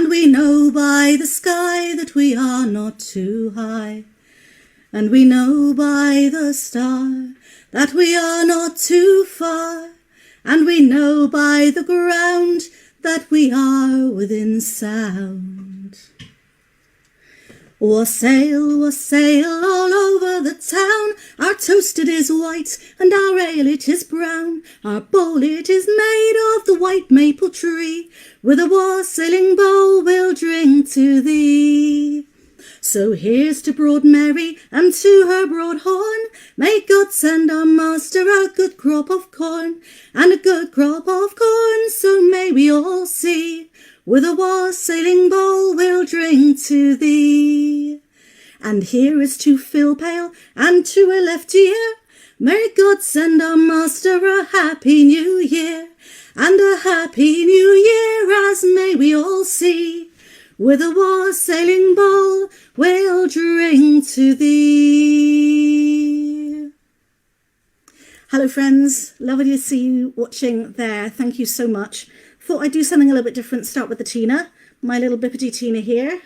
And we know by the sky that we are not too high. And we know by the star that we are not too far. And we know by the ground that we are within sound. Wassail, wassail all over the town. Our toast it is white and our ale it is brown. Our bowl it is made of the white maple tree. With a wassailing bowl we'll drink to thee. So here's to broad Mary and to her broad horn. May God send our master a good crop of corn, and a good crop of corn, so may we all see. With a wassailing bowl we'll drink to thee. And here is to fill pail and to a left ear. May God send our master a happy new year, and a happy new year as may we all see. With a wassailing bowl we'll drink to thee. Hello friends, lovely to see you watching there. Thank you so much. Thought I'd do something a little bit different. Start with the Tina, my little bippity Tina here.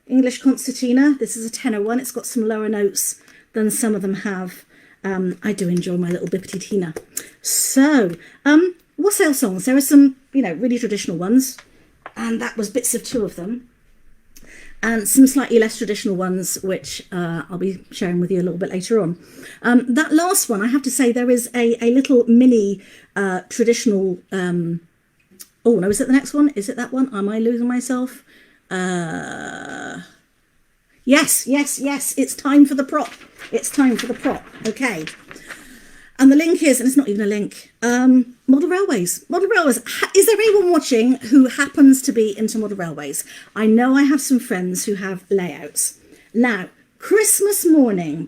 English concertina. This is a tenor one. It's got some lower notes than some of them have. I do enjoy my little bippity Tina. So, wassail songs. There are some, really traditional ones. And that was bits of two of them. And some slightly less traditional ones, which I'll be sharing with you a little bit later on. That last one, I have to say, there is a little mini traditional... oh, no, is it the next one? Is it that one? Am I losing myself? Yes. It's time for the prop. It's time for the prop. Okay. And the link is, and it's not even a link, model railways. Model railways. Is there anyone watching who happens to be into model railways? I know I have some friends who have layouts. Now, Christmas morning,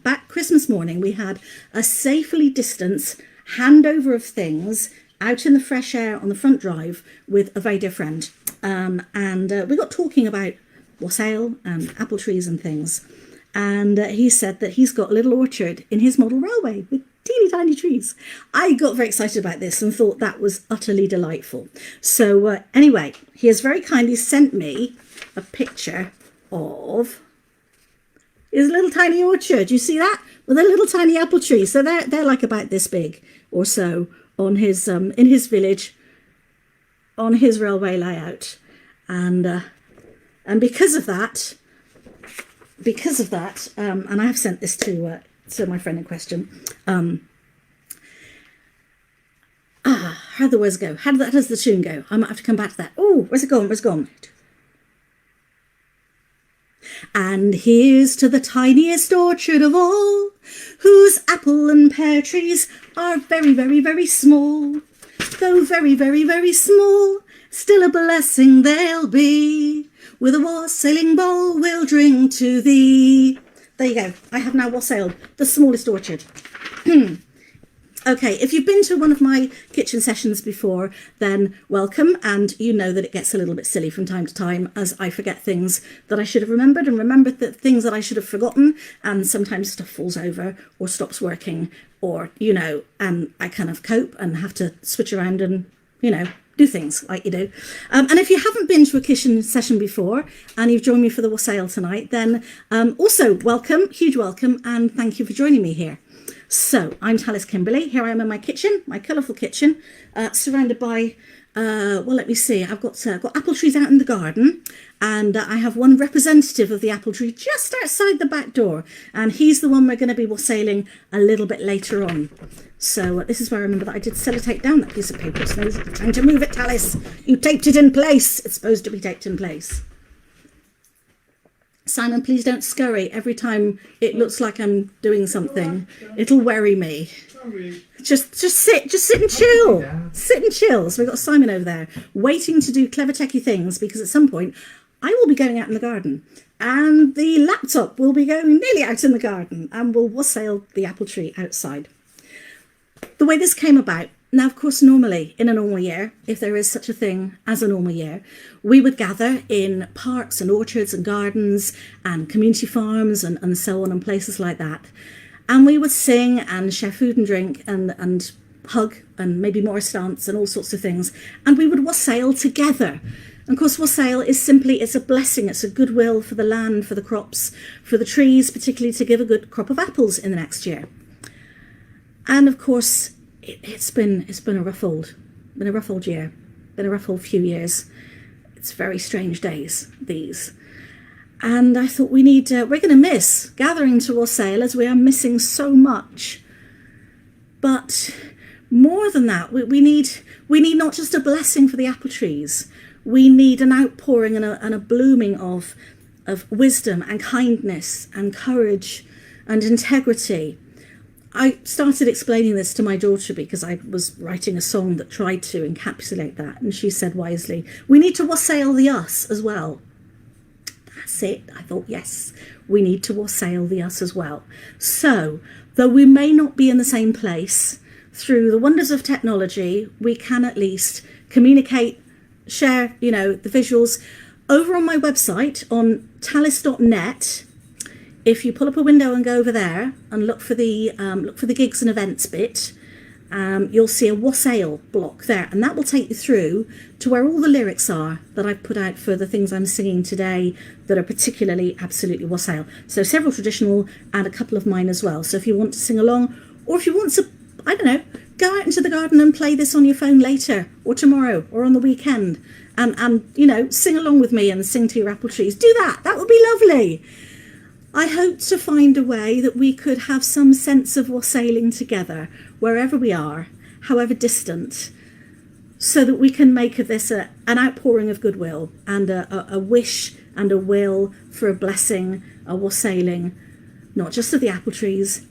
we had a safely distanced handover of things out in the fresh air on the front drive with a very dear friend. And we got talking about wassail and apple trees and things. And he said that he's got a little orchard in his model railway with teeny tiny trees. I got very excited about this and thought that was utterly delightful. So anyway, he has very kindly sent me a picture of his little tiny orchard. You see that? With a little tiny apple tree. So they're like about this big or so on his in his village, on his railway layout. And because of that, and I have sent this to my friend in question. How the words go? How does the tune go? I might have to come back to that. Oh, where's it gone? Where's it gone? And here's to the tiniest orchard of all, whose apple and pear trees are very, very, very small. Though very, very, very small, still a blessing they'll be. With a wassailing bowl we'll drink to thee. There you go. I have now wassailed the smallest orchard. Okay, if you've been to one of my kitchen sessions before, then welcome, and you know that it gets a little bit silly from time to time as I forget things that I should have remembered and remembered things that I should have forgotten, and sometimes stuff falls over or stops working, or, and I kind of cope and have to switch around and, do things like you do. And if you haven't been to a kitchen session before and you've joined me for the wassail tonight, then also welcome, huge welcome, and thank you for joining me here. So I'm Talis Kimberley. Here I am in my kitchen, my colourful kitchen, surrounded by, let me see, I've got apple trees out in the garden, and I have one representative of the apple tree just outside the back door, and he's the one we're going to be wassailing a little bit later on. So this is where I remember that I did sellotape down that piece of paper. So it's time to move it, Talis. You taped it in place. It's supposed to be taped in place. Simon, please don't scurry every time it looks like I'm doing something. It'll worry me. Just sit and chill. Sit and chill. So we've got Simon over there waiting to do clever techie things, because at some point I will be going out in the garden and the laptop will be going nearly out in the garden and we'll wassail the apple tree outside. The way this came about, now, of course, normally in a normal year, if there is such a thing as a normal year, we would gather in parks and orchards and gardens and community farms and so on, and places like that. And we would sing and share food and drink and hug and maybe Morris dance and all sorts of things. And we would wassail together. And of course, wassail is simply, it's a blessing, it's a goodwill for the land, for the crops, for the trees, particularly to give a good crop of apples in the next year. And of course, it's been a rough old year, been a rough old few years. It's very strange days, these. And I thought we're going to miss gathering to wassail, as we are missing so much. But more than that, we need not just a blessing for the apple trees. We need an outpouring and a blooming of wisdom and kindness and courage and integrity. I started explaining this to my daughter because I was writing a song that tried to encapsulate that, and she said wisely, we need to wassail the us as well. That's it. I thought, yes, we need to wassail the us as well. So, though we may not be in the same place, through the wonders of technology, we can at least communicate, share, the visuals. Over on my website on talis.net, if you pull up a window and go over there and look for the gigs and events bit, you'll see a wassail block there, and that will take you through to where all the lyrics are that I've put out for the things I'm singing today that are particularly absolutely wassail. So several traditional and a couple of mine as well. So if you want to sing along, or if you want to, I don't know, go out into the garden and play this on your phone later or tomorrow or on the weekend and sing along with me and sing to your apple trees, do that. That would be lovely. I hope to find a way that we could have some sense of wassailing together, wherever we are, however distant, so that we can make of this an outpouring of goodwill and a wish and a will for a blessing, a wassailing, not just of the apple trees,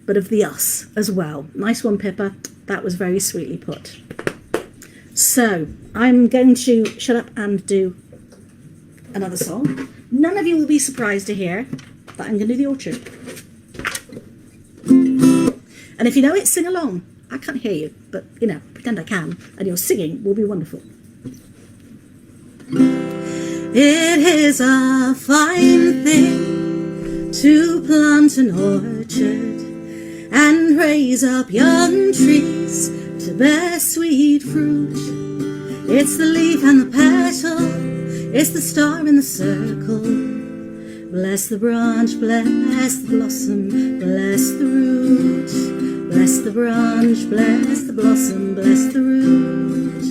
but of the us as well. Nice one, Pippa. That was very sweetly put. So I'm going to shut up and do another song. None of you will be surprised to hear that I'm going to do the orchard. And if you know it, sing along. I can't hear you, but pretend I can, and your singing will be wonderful. It is a fine thing to plant an orchard and raise up young trees to bear sweet fruit. It's the leaf and the petal, it's the star in the circle. Bless the branch, bless the blossom, bless the root. Bless the branch, bless the blossom, bless the root.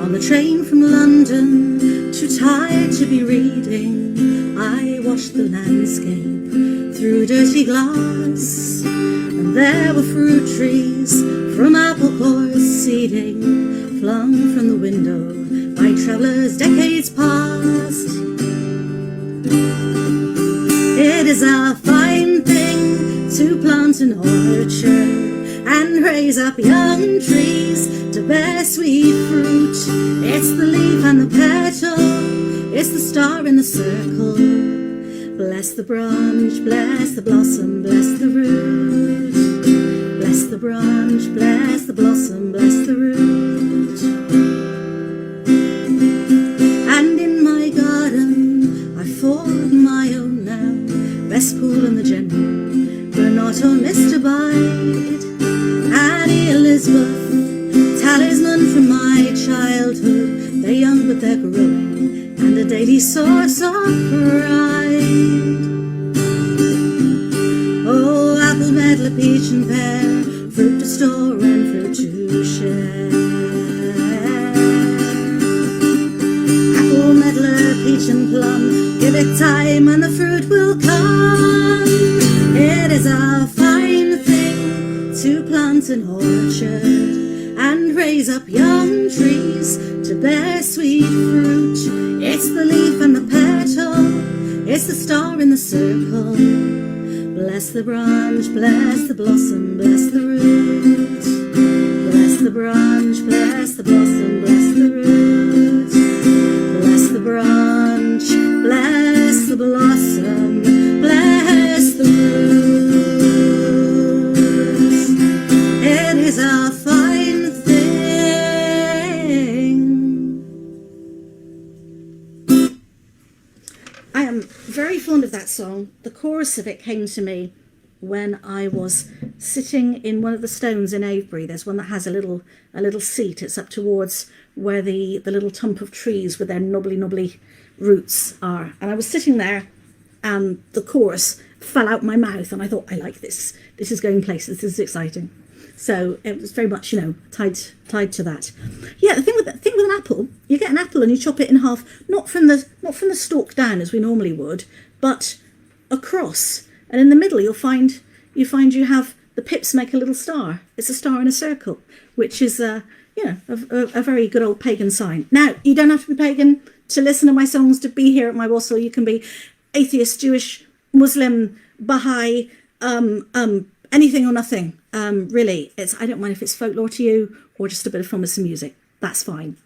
On the train from London, too tired to be reading, I watched the landscape through dirty glass. And there were fruit trees from apple cores seeding, flung from the window by travellers decades past. It is a fine thing to plant an orchard and raise up young trees to bear sweet fruit. It's the leaf and the petal, it's the star in the circle. Bless the branch, bless the blossom, bless the root. Bless the branch, bless the blossom, bless the root. And in my garden I formed my own now, best pool in the general, Bernard or Mr. Bide, Annie Elizabeth, talisman from my childhood. They're young but they're growing, and a daily source of pride. Oh, apple, medlar, peach and pear, fruit to store and fruit to share. Apple, medlar, peach and plum, give it time and the fruit will come. It is a fine thing to plant an orchard and raise up young trees to bear sweet fruit. It's the leaf and the petal, it's the star in the circle. Bless the branch, bless the blossom, bless the root. Bless the branch, bless the blossom, bless the root. Bless the branch, bless the blossom, bless the root. It is a fine thing. I am very fond of that song. The chorus of it came to me when I was sitting in one of the stones in Avebury. There's one that has a little seat. It's up towards where the little clump of trees with their knobbly roots are. And I was sitting there and the chorus fell out my mouth and I thought, I like this. This is going places. This is exciting. So it was very much, tied to that. Yeah, the thing with an apple, you get an apple and you chop it in half, not from the stalk down as we normally would, but across. And in the middle you find you have the pips make a little star. It's a star in a circle, which is a very good old pagan sign. Now, you don't have to be pagan to listen to my songs, to be here at my wassail. You can be atheist, Jewish, Muslim, Baha'i, anything or nothing. Really, I don't mind if it's folklore to you or just a bit of Thomas music. That's fine.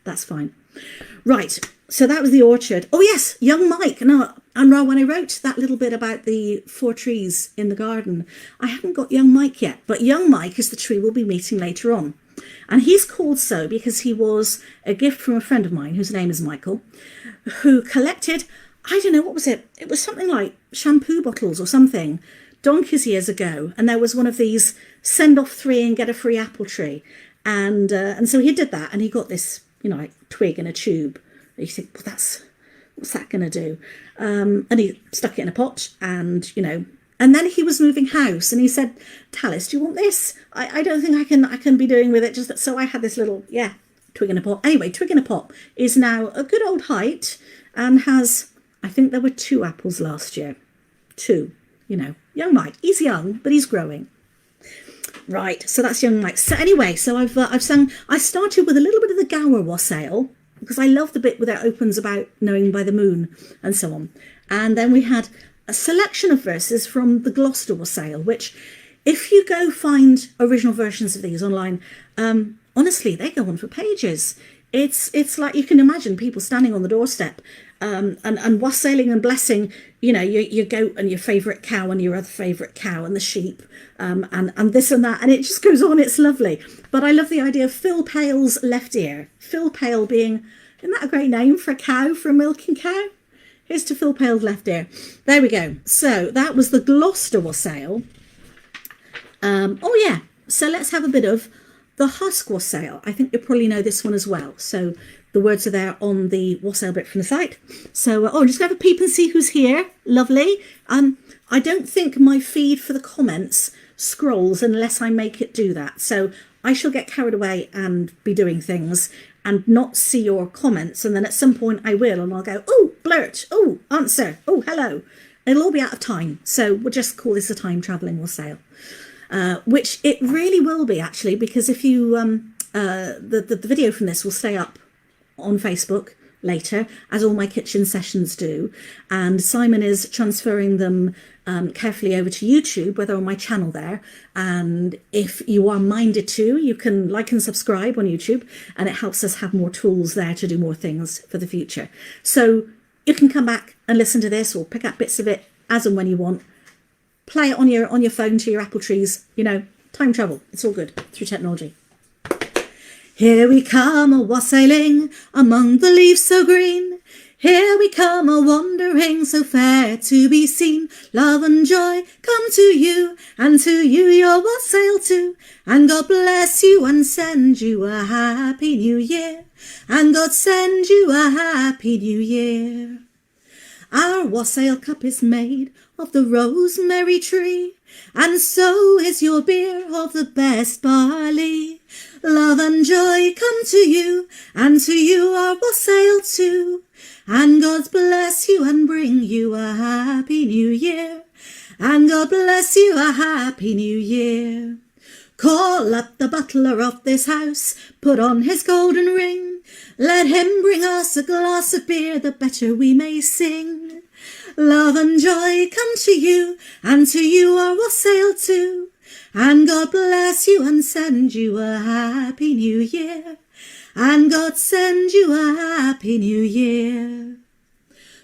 Right, so that was the orchard. Oh yes, young Mike. No, and when I wrote that little bit about the 4 trees in the garden, I haven't got young Mike yet, but young Mike is the tree we'll be meeting later on. And he's called so because he was a gift from a friend of mine, whose name is Michael, who collected, I don't know, what was it? It was something like shampoo bottles or something, donkeys years ago. And there was one of these send off 3 and get a free apple tree. And so he did that and he got this, like twig in a tube. And you think, well, what's that going to do? And he stuck it in a pot and, and then he was moving house and he said, Talis, do you want this? I don't think I can be doing with it. Just that. So I had this little, twig in a pot. Anyway, twig in a pot is now a good old height and has, I think there were 2 apples last year. 2, young Mike. He's young, but he's growing. Right, so that's young Mike. So anyway, so I've sung, I started with a little bit of the Gower Wassail, because I love the bit where it opens about knowing by the moon and so on. And then we had a selection of verses from the Gloucester Wassail, which if you go find original versions of these online, honestly, they go on for pages. It's like you can imagine people standing on the doorstep and wassailing and blessing, your goat and your favourite cow and your other favourite cow and the sheep and this and that. And it just goes on. It's lovely. But I love the idea of Phil Pale's left ear. Phil Pale being, isn't that a great name for a cow, for a milking cow? Here's to Phil Pale's left ear. There we go. So that was the Gloucester Wassail. So let's have a bit of the Husk Wassail. I think you probably know this one as well. So the words are there on the wassail bit from the site. So, I'm just going to have a peep and see who's here. Lovely. I don't think my feed for the comments scrolls unless I make it do that. So I shall get carried away and be doing things and not see your comments. And then at some point I will, and I'll go, oh, blurt, oh, answer, oh, hello. It'll all be out of time. So we'll just call this a time travelling wassail. Which it really will be, actually, because if you, the video from this will stay up on Facebook later, as all my kitchen sessions do, and Simon is transferring them carefully over to YouTube, whether on my channel there, and if you are minded to, you can like and subscribe on YouTube, and it helps us have more tools there to do more things for the future. So you can come back and listen to this or pick up bits of it as and when you want. Play it on your phone to your apple trees, time travel. It's all good through technology. Here we come a-wassailing among the leaves so green. Here we come a-wandering so fair to be seen. Love and joy come to you, and to you your wassail too. And God bless you and send you a happy new year. And God send you a happy new year. Our wassail cup is made of the rosemary tree, and so is your beer of the best barley. Love and joy come to you, and to you our wassail too. And God bless you and bring you a happy new year. And God bless you a happy new year. Call up the butler of this house, put on his golden ring. Let him bring us a glass of beer, the better we may sing. Love and joy come to you, and to you our wassail too. And God bless you and send you a happy new year. And God send you a happy new year.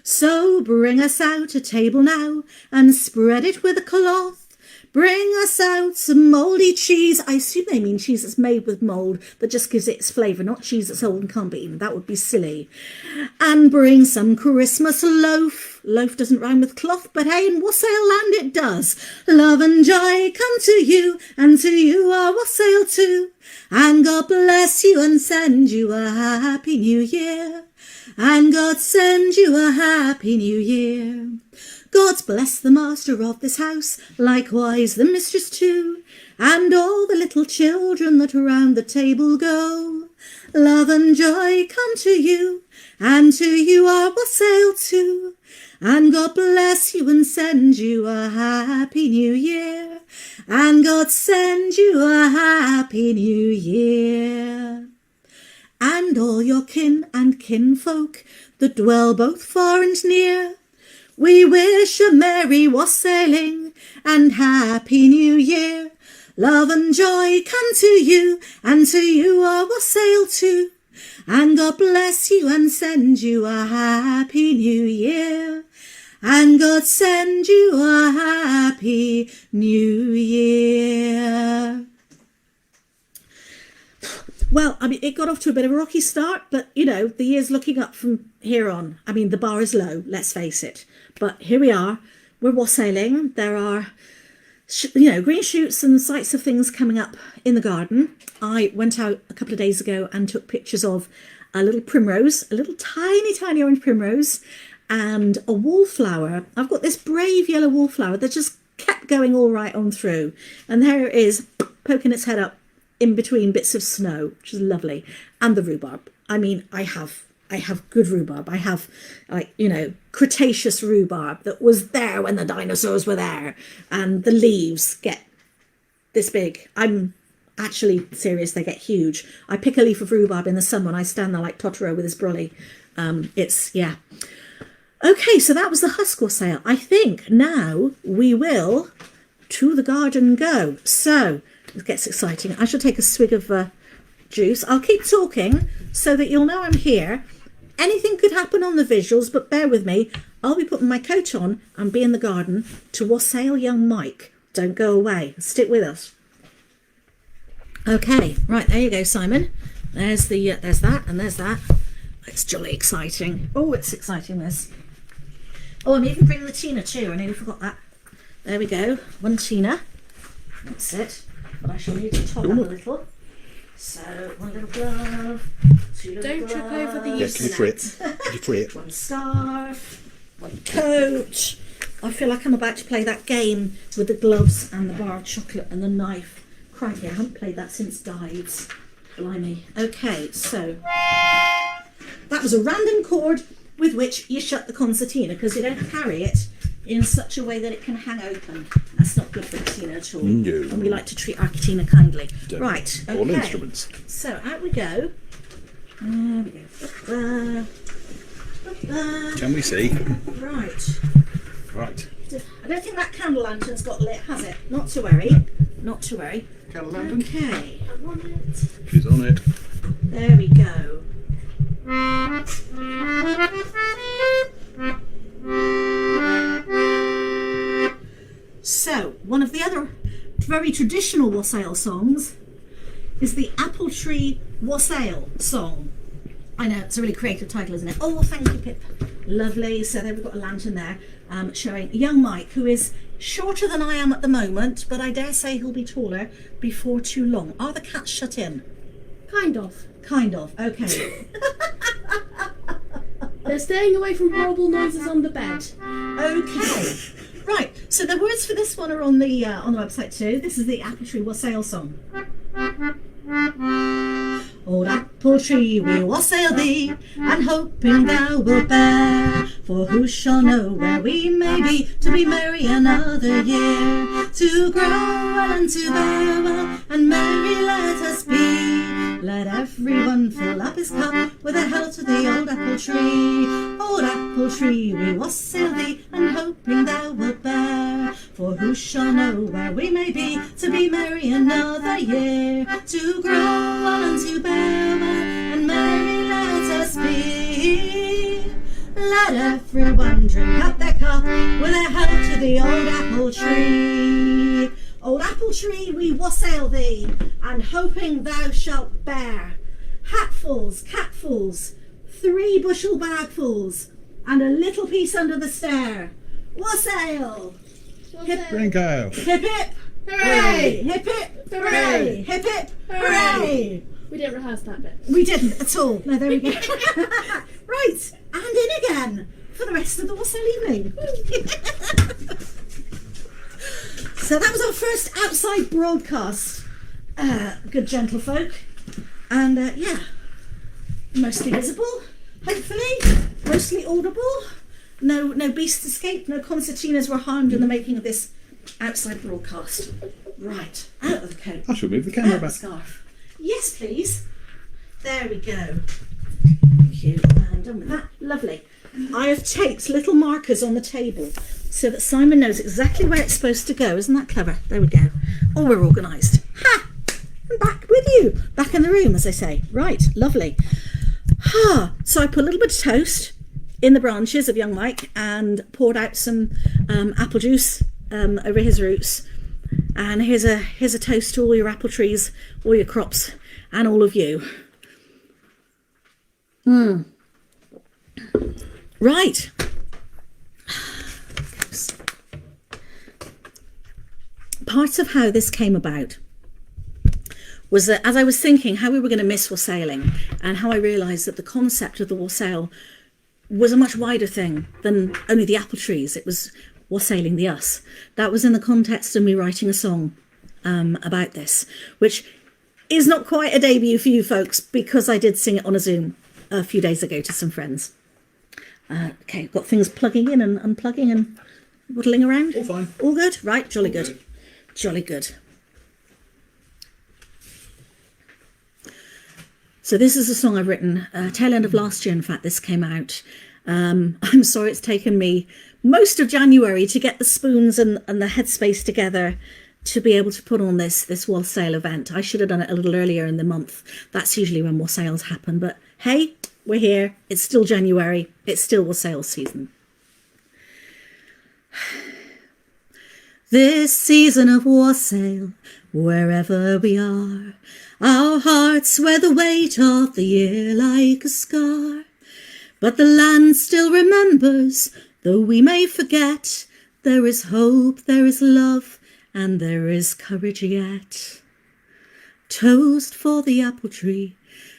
So bring us out a table now, and spread it with a cloth. Bring us out some mouldy cheese. I assume they mean cheese that's made with mould that just gives it its flavour, not cheese that's old and can't be eaten. That would be silly. And bring some Christmas loaf. Loaf doesn't rhyme with cloth, but hey, in Wassail land it does. Love and joy come to you, and to you our wassail too. And God bless you and send you a happy new year. And God send you a happy new year. God bless the master of this house, likewise the mistress too, and all the little children that around the table go. Love and joy come to you, and to you our wassail too. And God bless you and send you a happy new year. And God send you a happy new year. And all your kin and kinfolk that dwell both far and near, we wish a merry wassailing and happy new year. Love and joy come to you, and to you our wassail too. And God bless you and send you a happy new year. And God send you a happy new year. Well, I mean, it got off to a bit of a rocky start, but, you know, the year's looking up from here on. I mean, the bar is low, let's face it. But here we are. We're wassailing. There are, you know, green shoots and sights of things coming up in the garden. I went out a couple of days ago and took pictures of a little primrose, a little tiny orange primrose, and a wallflower. I've got this brave yellow wallflower that just kept going all right on through. And there it is, poking its head up in between bits of snow, which is lovely. And the rhubarb. I mean, I have good rhubarb. I have, like, you know, Cretaceous rhubarb that was there when the dinosaurs were there. And the leaves get this big. I'm actually serious, they get huge. I pick a leaf of rhubarb in the sun when I stand there like Totoro with his brolly. Yeah. Okay, so that was the Husk Wassail. I think now we will to the garden go. So it gets exciting. I shall take a swig of juice. I'll keep talking so that you'll know I'm here. Anything could happen on the visuals, but bear with me. I'll be putting my coat on and be in the garden to wassail young Mike. Don't go away. Stick with us. Okay, right, there you go, Simon. There's the there's that and there's that. It's jolly exciting. Oh, it's exciting, this. Oh, I'm even bringing the Tina too. I nearly forgot that. There we go. One Tina. That's it. But I shall need to top up a little. So, one little glove, two little gloves. Don't trip over the Yeah, can you free it? One scarf, one coat. I feel like I'm about to play that game with the gloves and the bar of chocolate and the knife. Crikey, I haven't played that since Dives. Blimey. Okay, so that was a random chord with which you shut the concertina, because you don't carry it in such a way that it can hang open. That's not good for the Tina at all. No. And we like to treat our Tina kindly. Don't. Right, okay. All instruments. So out we go. There we go. Can we see? Right. Right. I don't think that candle lantern's got lit, has it? Not to worry. Not to worry. Candle lantern? Okay. I'm on it. She's on it. There we go. So, one of the other very traditional wassail songs is the Apple Tree Wassail song. I know, it's a really creative title, isn't it? Oh, thank you, Pip. Lovely. So there we've got a lantern there showing young Mike, who is shorter than I am at the moment, but I dare say he'll be taller before too long. Are the cats shut in? Kind of. Kind of. Okay. They're staying away from horrible noises on the bed. Okay. Right. So the words for this one are on the website too. This is the Apple Tree Wassail song. Old apple tree, we wassail thee, and hoping thou wilt bear. For who shall know where we may be, to be merry another year. To grow well and to bear well, and merry let us be. Let everyone fill up his cup with a health to the old apple tree. Old apple tree, we wassail thee, and hoping thou wilt bear. For who shall know where we may be, to be merry another year. To grow well and to bear well, and merry let us be. Let everyone drink up their cup with a health to the old apple tree. Old apple tree, we wassail thee, and hoping thou shalt bear. Hatfuls, catfuls, 3 bushel bagfuls, And a little piece under the stair. Wassail! Hip, Brinko. hip, hip, hooray! Hip, hip, hooray! Hip, hip, hooray! We didn't rehearse that bit. We didn't at all. No, there we go. Right, and in again for the rest of the wassail evening. So that was our first outside broadcast. Good gentlefolk. And yeah, mostly visible, hopefully, mostly audible. No beasts escaped, no concertinas were harmed in the making of this outside broadcast. Right, out of the coat. I should move the Out camera of the back. scarf. Yes, please. There we go. Thank you. And done with that. Lovely. I have taped little markers on the table so that Simon knows exactly where it's supposed to go. Isn't that clever? There we go. Oh, we're organised. Ha! I'm back with you. Back in the room, as I say. Right. Lovely. Ha! So I put a little bit of toast in the branches of young Mike and poured out some apple juice over his roots. And here's a toast to all your apple trees, all your crops, and all of you. Right. Part of how this came about was that as I was thinking how we were going to miss wassailing, and how I realised that the concept of the wassail was a much wider thing than only the apple trees. It was wassailing the us. That was in the context of me writing a song about this, which is not quite a debut for you folks because I did sing it on a Zoom a few days ago to some friends. Okay, got things plugging in and unplugging and waddling around. All fine. All good? Right, jolly All good. Jolly good. So this is a song I've written tail end of last year. In fact, this came out. I'm sorry it's taken me most of January to get the spoons and the headspace together to be able to put on this wassail event. I should have done it a little earlier in the month. That's usually when wassails happen. But hey, we're here. It's still January. It's still wassail season. This season of wassail, wherever we are, our hearts wear the weight of the year like a scar. But the land still remembers, though we may forget. There is hope, there is love, and there is courage yet. Toast for the apple tree,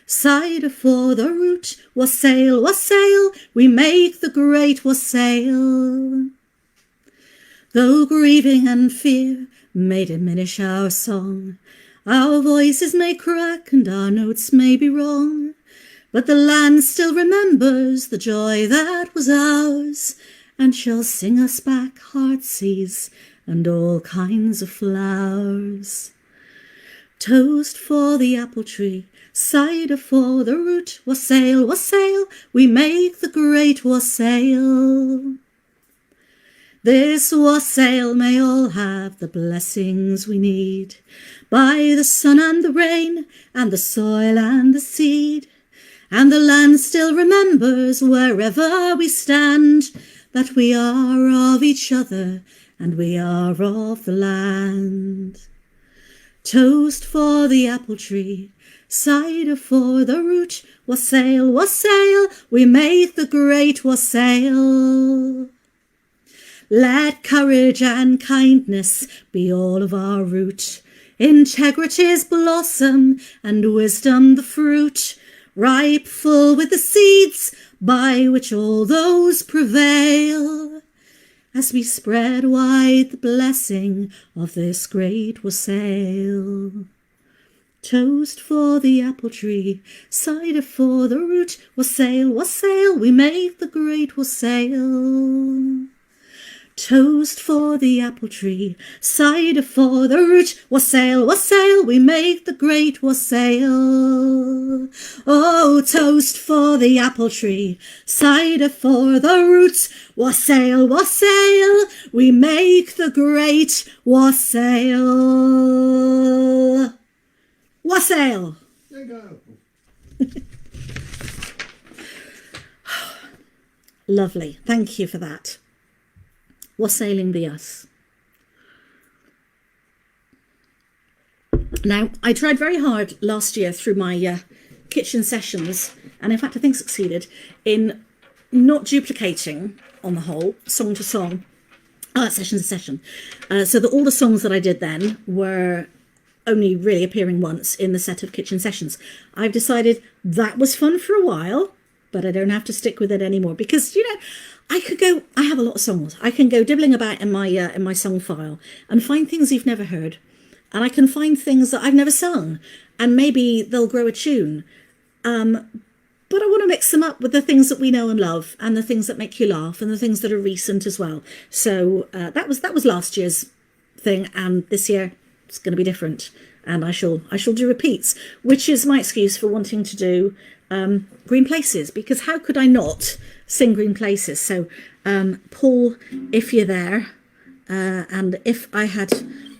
cider for the root. Wassail, wassail, we make the great wassail. Though grieving and fear may diminish our song, our voices may crack and our notes may be wrong, but the land still remembers the joy that was ours, and shall sing us back heartsease and all kinds of flowers. Toast for the apple tree, cider for the root. Wassail, wassail, we make the great wassail. This wassail may all have the blessings we need, by the sun and the rain, and the soil and the seed. And the land still remembers, wherever we stand, that we are of each other, and we are of the land. Toast for the apple tree, cider for the root. Wassail, wassail, we make the great wassail. Let courage and kindness be all of our root, integrity's blossom and wisdom the fruit, ripe full with the seeds by which all those prevail, as we spread wide the blessing of this great wassail. Toast for the apple tree, cider for the root. Wassail, wassail, we make the great wassail. Toast for the apple tree, cider for the root. Wassail, wassail, we make the great wassail. Oh, toast for the apple tree, cider for the roots. Wassail, wassail, we make the great wassail. Wassail. There you go. Lovely, thank you for that. Wassailing the us. Now, I tried very hard last year through my kitchen sessions, and in fact I think succeeded, in not duplicating on the whole, song to song, session to session. So that all the songs that I did then were only really appearing once in the set of kitchen sessions. I've decided that was fun for a while, but I don't have to stick with it anymore because, I have a lot of songs. I can go dibbling about in my song file and find things you've never heard. And I can find things that I've never sung and maybe they'll grow a tune. But I want to mix them up with the things that we know and love and the things that make you laugh and the things that are recent as well. So that was last year's thing, and this year it's going to be different. And I shall do repeats, which is my excuse for wanting to do Green Places, because how could I not sing Green Places? So Paul, if you're there, and if I had,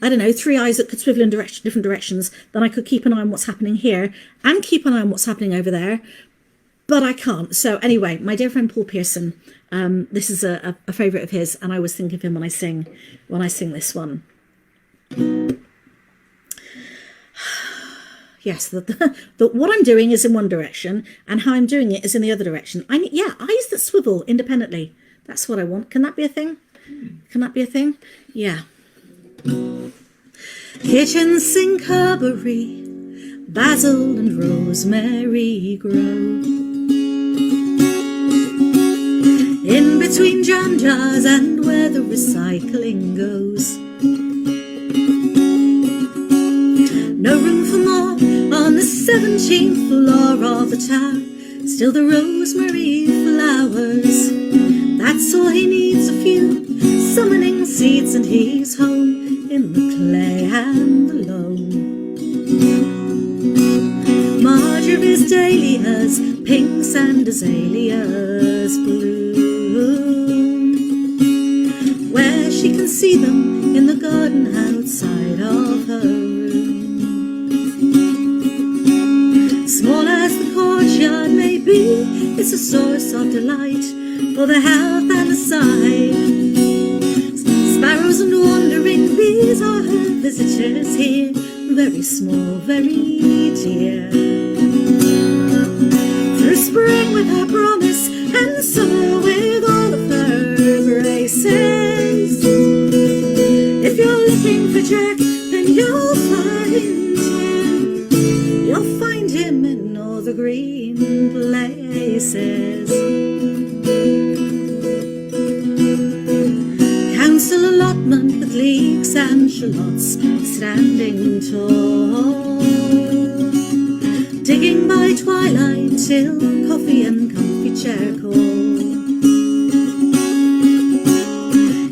I don't know, three eyes that could swivel in different directions, then I could keep an eye on what's happening here and keep an eye on what's happening over there. But I can't. So anyway, my dear friend Paul Pearson, this is a favourite of his, and I always think of him when I sing this one. Yes, that what I'm doing is in one direction, and how I'm doing it is in the other direction. I need, eyes that swivel independently. That's what I want. Can that be a thing? Can that be a thing? Yeah. Kitchen sink herbery, basil and rosemary grow. In between jam jars and where the recycling goes. No room for more on the 17th floor of the tower. Still the rosemary flowers. That's all he needs, a few summoning seeds, and he's home in the clay and the loam. Marjorie's dahlias, pinks and azaleas bloom, where she can see them in the garden outside of her room. Small as the courtyard may be, it's a source of delight for the health and the sight. Sparrows and wandering bees are her visitors here, very small, very dear. Through spring with her promise and summer with all of her graces. If you're looking for Jack, then you'll find him. You'll find him in all the green places. Council allotment with leeks and shallots standing tall, digging by twilight till coffee and comfy chair call.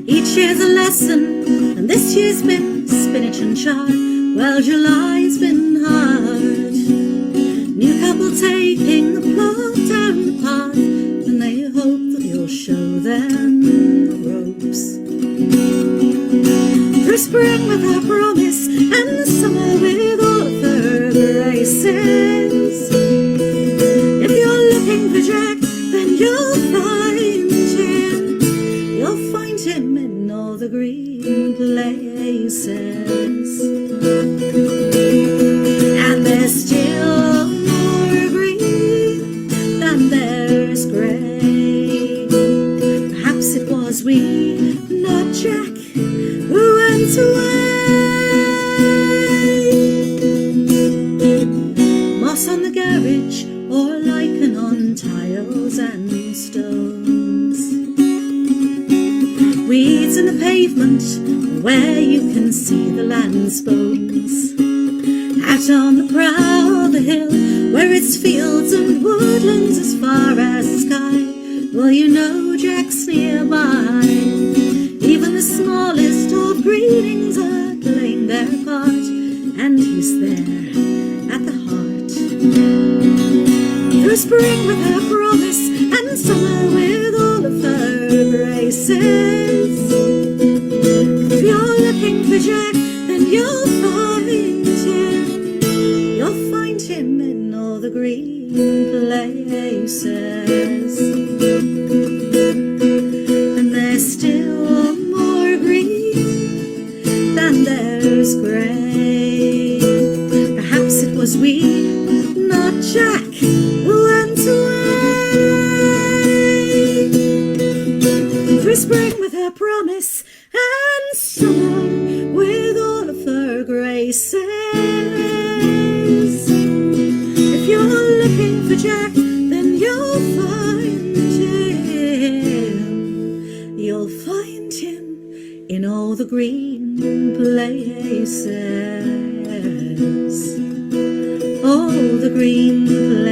Each year's a lesson, and this year's been spinach and chard. Well, July's been hard. New couple taking the plot down the path, and they hope that you'll show them the ropes. Through spring with her promise and the summer with all of her graces. If you're looking for Jack, then you'll find him. You'll find him in all the green places. And there's still more green than there's grey. Perhaps it was we, not Jack, who went away. Moss on the garage, or lichen on tiles and stones. Weeds in the pavement, where you can see the land's bones. Out on the brow of the hill, where it's fields and woodlands as far as the sky. Well, you know Jack's nearby. Even the smallest of greetings are playing their part, and he's there at the heart. Through spring with her promise and summer with all of her graces. If you're looking for Jack, then you'll find him. You'll find him in all the green places. spring with her promise, and summer with all of her graces. If you're looking for Jack, then you'll find him. You'll find him in all the green places. All the green places.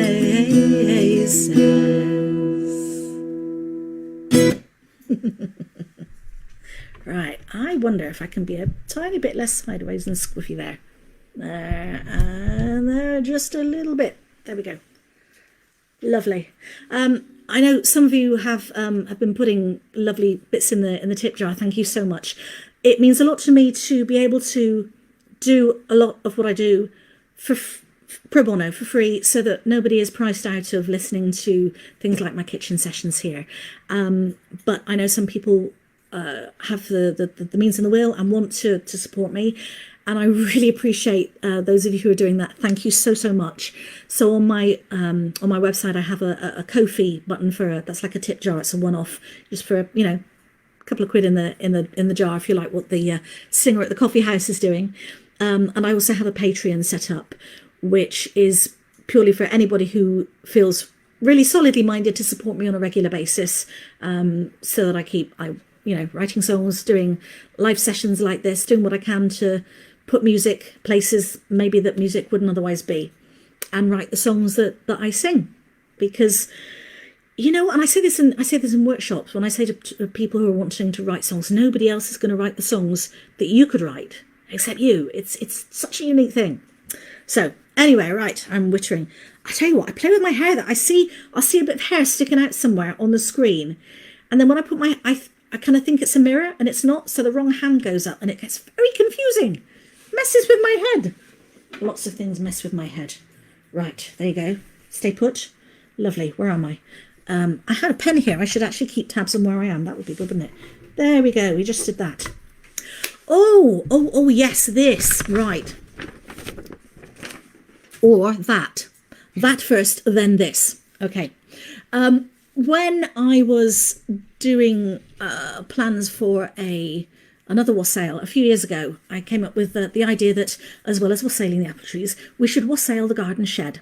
Right, I wonder if I can be a tiny bit less sideways and squiffy there. There, and there, just a little bit. There we go. Lovely. I know some of you have been putting lovely bits in the tip jar. Thank you so much. It means a lot to me to be able to do a lot of what I do for pro bono, for free, so that nobody is priced out of listening to things like my kitchen sessions here. But I know some people have the means and the will and want to support me, and I really appreciate those of you who are doing that. Thank you so much. So on my website, I have a Ko-fi button that's like a tip jar. It's a one-off, just for a couple of quid in the jar if you like what the singer at the coffee house is doing. And I also have a Patreon set up, which is purely for anybody who feels really solidly minded to support me on a regular basis, so that I keep writing songs, doing live sessions like this, doing what I can to put music places maybe that music wouldn't otherwise be, and write the songs that I sing. Because, and I say this in workshops, when I say to people who are wanting to write songs, nobody else is going to write the songs that you could write except you. It's such a unique thing. So anyway, right, I'm wittering. I tell you what, I play with my hair that I'll see a bit of hair sticking out somewhere on the screen, and then when I put I kind of think it's a mirror, and it's not, so the wrong hand goes up and it gets very confusing. Messes with my head. Lots of things mess with my head. Right, there you go. Stay put. Lovely. Where am I? I had a pen here. I should actually keep tabs on where I am. That would be good, wouldn't it? There we go. We just did that. Oh, yes, this. Right. Or that. That first, then this. Okay. When I was doing plans for another wassail a few years ago, I came up with the idea that, as well as wassailing the apple trees, we should wassail the garden shed.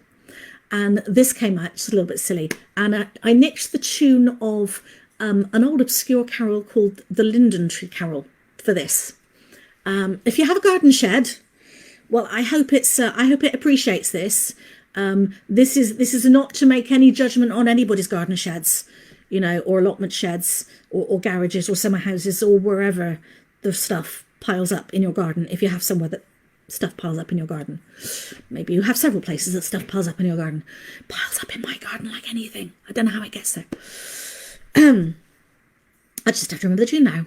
And this came out just a little bit silly. And I nicked the tune of an old obscure carol called the Linden Tree Carol for this. If you have a garden shed, well, I hope it appreciates this. This is not to make any judgment on anybody's garden sheds, or allotment sheds, or garages, or summer houses, or wherever the stuff piles up in your garden. If you have somewhere that stuff piles up in your garden, maybe you have several places that stuff piles up in your garden. Piles up in my garden like anything. I don't know how it gets there. I just have to remember the tune now.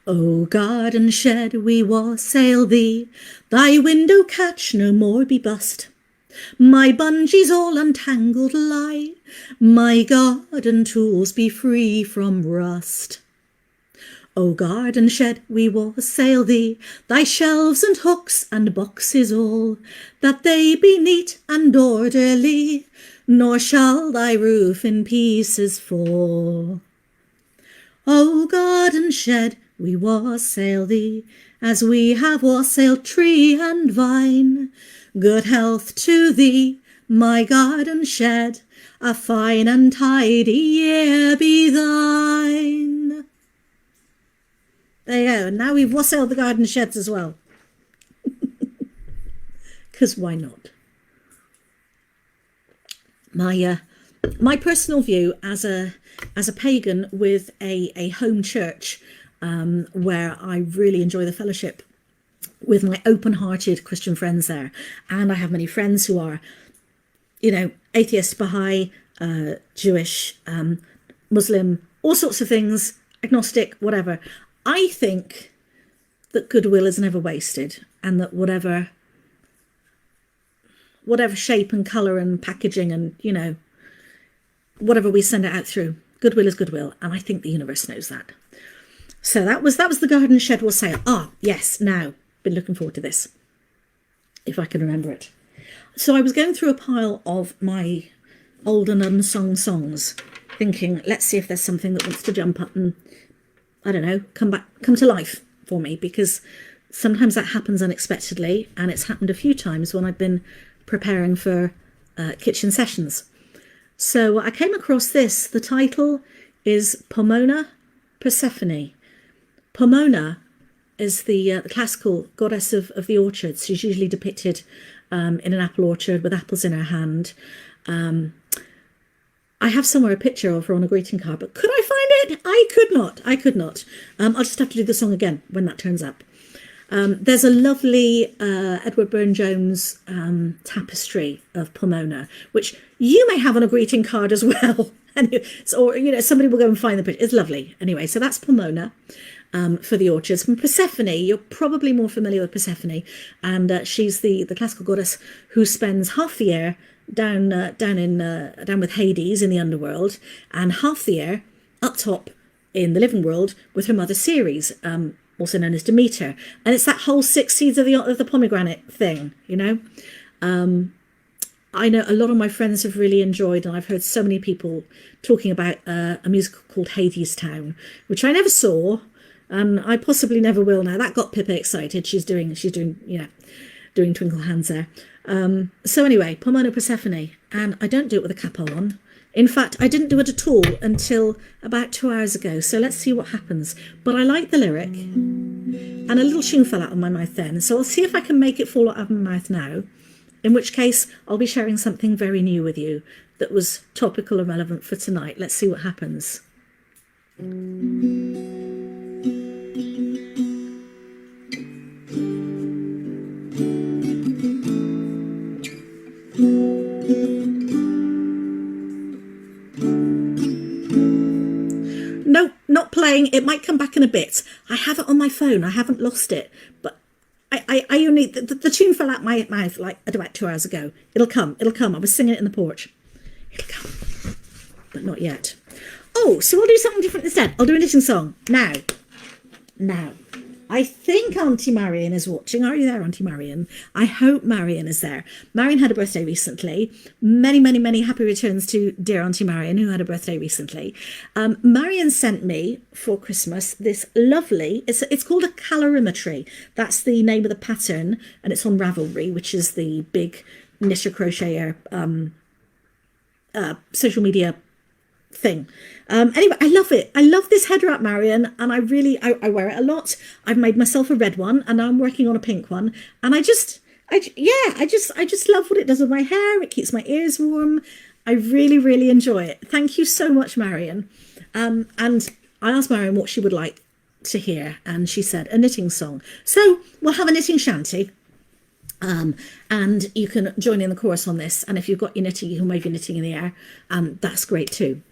O garden shed, we wassail thee, thy window catch no more be bust. My bungees all untangled lie, my garden tools be free from rust. O garden shed, we wassail thee, thy shelves and hooks and boxes all, that they be neat and orderly, nor shall thy roof in pieces fall. O garden shed, we wassail thee, as we have wassailed tree and vine. Good health to thee, my garden shed, a fine and tidy year be thine. There you go, now we've wassailed the garden sheds as well. Because why not? My personal view as a pagan with a home church, where I really enjoy the fellowship with my open-hearted Christian friends there, and I have many friends who are, atheist, Baha'i, Jewish, Muslim, all sorts of things, agnostic, whatever. I think that goodwill is never wasted, and that whatever shape and colour and packaging and, whatever we send it out through, goodwill is goodwill, and I think the universe knows that. So that was the garden shed wassail. Yes, now, been looking forward to this, if I can remember it. So I was going through a pile of my old and unsung songs, thinking, let's see if there's something that wants to jump up and, I don't know, come to life for me, because sometimes that happens unexpectedly, and it's happened a few times when I've been preparing for kitchen sessions. So I came across this. The title is Pomona, Persephone. Pomona is the classical goddess of the orchards. She's usually depicted in an apple orchard with apples in her hand. I have somewhere a picture of her on a greeting card, but could I find it? I could not. I'll just have to do the song again when that turns up. There's a lovely Edward Burne-Jones tapestry of Pomona, which you may have on a greeting card as well. Or, you know, somebody will go and find the picture. It's lovely. Anyway, so that's Pomona for the orchards. From Persephone, you're probably more familiar with Persephone, and she's the classical goddess who spends half the year down with Hades in the underworld, and half the year up top in the living world with her mother Ceres, also known as Demeter. And it's that whole 6 seeds of the pomegranate thing, you know. I know a lot of my friends have really enjoyed, and I've heard so many people talking about a musical called Hades Town, which I never saw, and I possibly never will now. That got Pippa excited. She's doing Twinkle Hands there. So anyway, Pomona, Persephone, and I don't do it with a capo on. In fact, I didn't do it at all until about 2 hours ago. So let's see what happens. But I like the lyric, and a little tune fell out of my mouth then. So I'll see if I can make it fall out of my mouth now. In which case, I'll be sharing something very new with you that was topical and relevant for tonight. Let's see what happens. No, not playing. It might come back in a bit. I have it on my phone. I haven't lost it, but I only, the tune fell out my mouth like at about 2 hours ago. It'll come. I was singing it in the porch. It'll come, but not yet. Oh, so I'll do something different instead. I'll do a knitting song. Now. I think Auntie Marion is watching. Are you there, Auntie Marion? I hope Marion is there. Marion had a birthday recently. Many, many, many happy returns to dear Auntie Marion, who had a birthday recently. Marion sent me for Christmas this lovely, it's called a calorimetry. That's the name of the pattern, and it's on Ravelry, which is the big knitter crocheter social media thing. Anyway, I love it. I love this head wrap, Marion, and I wear it a lot. I've made myself a red one, and now I'm working on a pink one, and I just love what it does with my hair. It keeps my ears warm. I really, really enjoy it. Thank you so much, Marion. And I asked Marion what she would like to hear, and she said a knitting song. So we'll have a knitting shanty. And you can join in the chorus on this, and if you've got your knitting, you can wave your knitting in the air. That's great too.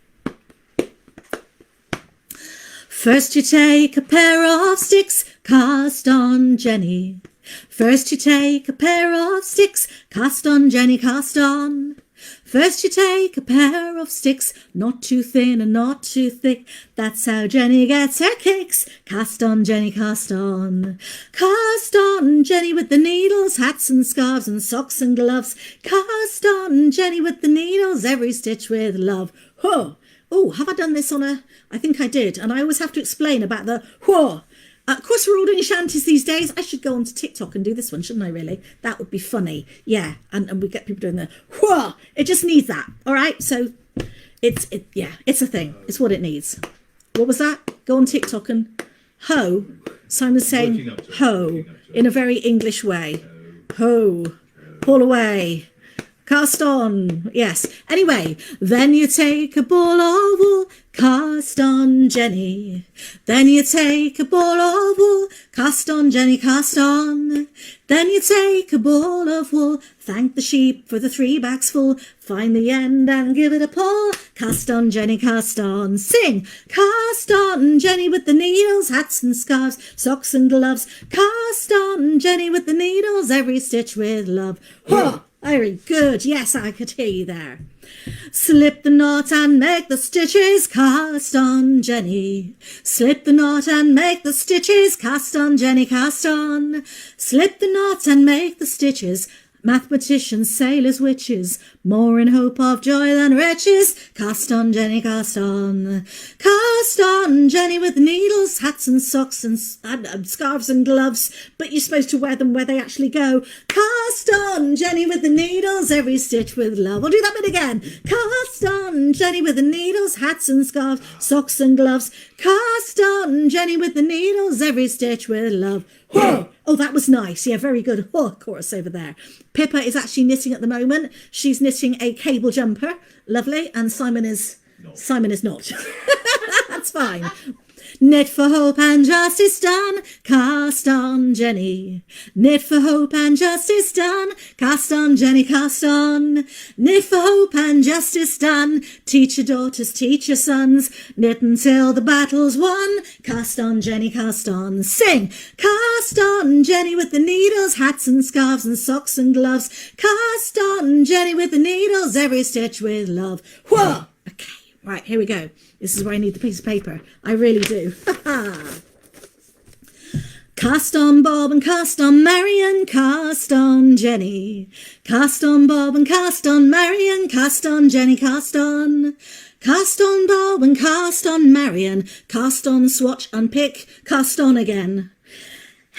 First you take a pair of sticks, cast on Jenny. First you take a pair of sticks, cast on Jenny, cast on. First you take a pair of sticks, not too thin and not too thick. That's how Jenny gets her kicks. Cast on Jenny, cast on. Cast on Jenny with the needles, hats and scarves and socks and gloves. Cast on Jenny with the needles, every stitch with love. Huh. Oh, have I done this on a... I think I did. And I always have to explain about the whoa. Of course, we're all doing shanties these days. I should go onto TikTok and do this one, shouldn't I, really? That would be funny. Yeah, and we get people doing the whoa. It just needs that, all right? So it's a thing. It's what it needs. What was that? Go on TikTok and ho. Simon's saying ho in a very English way. Ho. Pull away. Cast on, yes. Anyway, then you take a ball of wool, cast on Jenny. Then you take a ball of wool, cast on Jenny, cast on. Then you take a ball of wool, thank the sheep for the 3 bags full. Find the end and give it a pull. Cast on Jenny, cast on. Sing! Cast on Jenny with the needles, hats and scarves, socks and gloves. Cast on Jenny with the needles, every stitch with love. Whoa! Very good. Yes, I could hear you there. Slip the knot and make the stitches, cast on Jenny. Slip the knot and make the stitches, cast on Jenny, cast on. Slip the knot and make the stitches. Mathematicians, sailors, witches, more in hope of joy than riches. Cast on, Jenny, cast on. Cast on, Jenny, with needles, hats and socks and scarves and gloves, but you're supposed to wear them where they actually go. Cast on, Jenny, with the needles, every stitch with love. I'll do that bit again. Cast on, Jenny, with the needles, hats and scarves, socks and gloves. Cast on, Jenny, with the needles, every stitch with love. Whoa! Oh, that was nice. Yeah, very good. Oh, chorus over there. Pippa is actually knitting at the moment. She's knitting a cable jumper. Lovely. And Simon is not. That's fine. Knit for hope and justice done, cast on, Jenny. Knit for hope and justice done, cast on, Jenny, cast on. Knit for hope and justice done, teach your daughters, teach your sons. Knit until the battle's won, cast on, Jenny, cast on. Sing! Cast on, Jenny, with the needles, hats and scarves and socks and gloves. Cast on, Jenny, with the needles, every stitch with love. Whoa! Okay. Right, here we go. This is where I need the piece of paper. I really do. Cast on Bob and cast on Marion, cast on Jenny. Cast on Bob and cast on Marion, cast on Jenny, cast on. Cast on Bob and cast on Marion, cast on swatch, unpick, cast on again.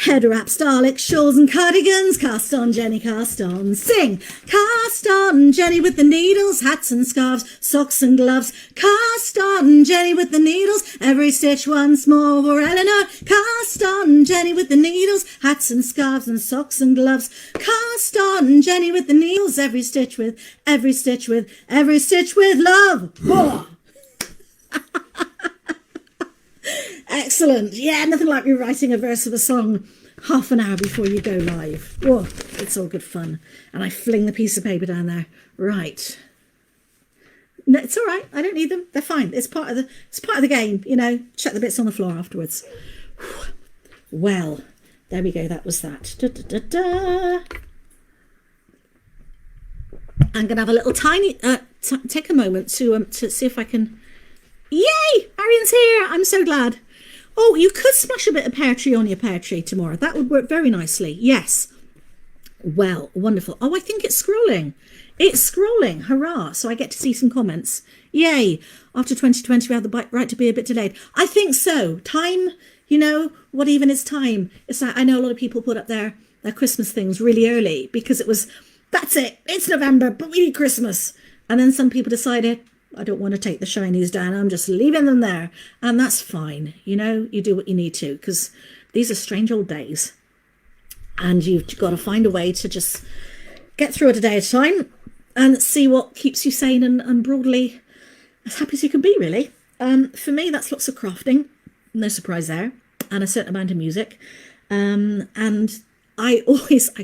Head wraps, Daleks, shawls and cardigans, cast on, Jenny, cast on. Sing! Cast on, Jenny, with the needles, hats and scarves, socks and gloves. Cast on, Jenny, with the needles, every stitch once more for Eleanor. Cast on, Jenny, with the needles, hats and scarves and socks and gloves. Cast on, Jenny, with the needles, every stitch with love. Whoa! Excellent. Yeah, nothing like rewriting a verse of a song half an hour before you go live. Whoa, it's all good fun. And I fling the piece of paper down there. Right. No, it's all right. I don't need them. They're fine. It's part of the game, you know. Check the bits on the floor afterwards. Well, there we go. That was that. Da, da, da, da. I'm going to have a little tiny... take a moment to see if I can... Yay! Marion's here. I'm so glad. Oh, you could smash a bit of pear tree on your pear tree tomorrow. That would work very nicely. Yes. Well, wonderful. Oh, I think it's scrolling. It's scrolling. Hurrah. So I get to see some comments. Yay. After 2020, we have the right to be a bit delayed. I think so. Time, you know, what even is time? It's like, I know a lot of people put up their Christmas things really early because it was, that's it. It's November, but we need Christmas. And then some people decided, I don't want to take the shinies down. I'm just leaving them there. And that's fine. You know, you do what you need to because these are strange old days. And you've got to find a way to just get through it a day at a time and see what keeps you sane and broadly as happy as you can be, really. For me, that's lots of crafting. No surprise there. And a certain amount of music. And I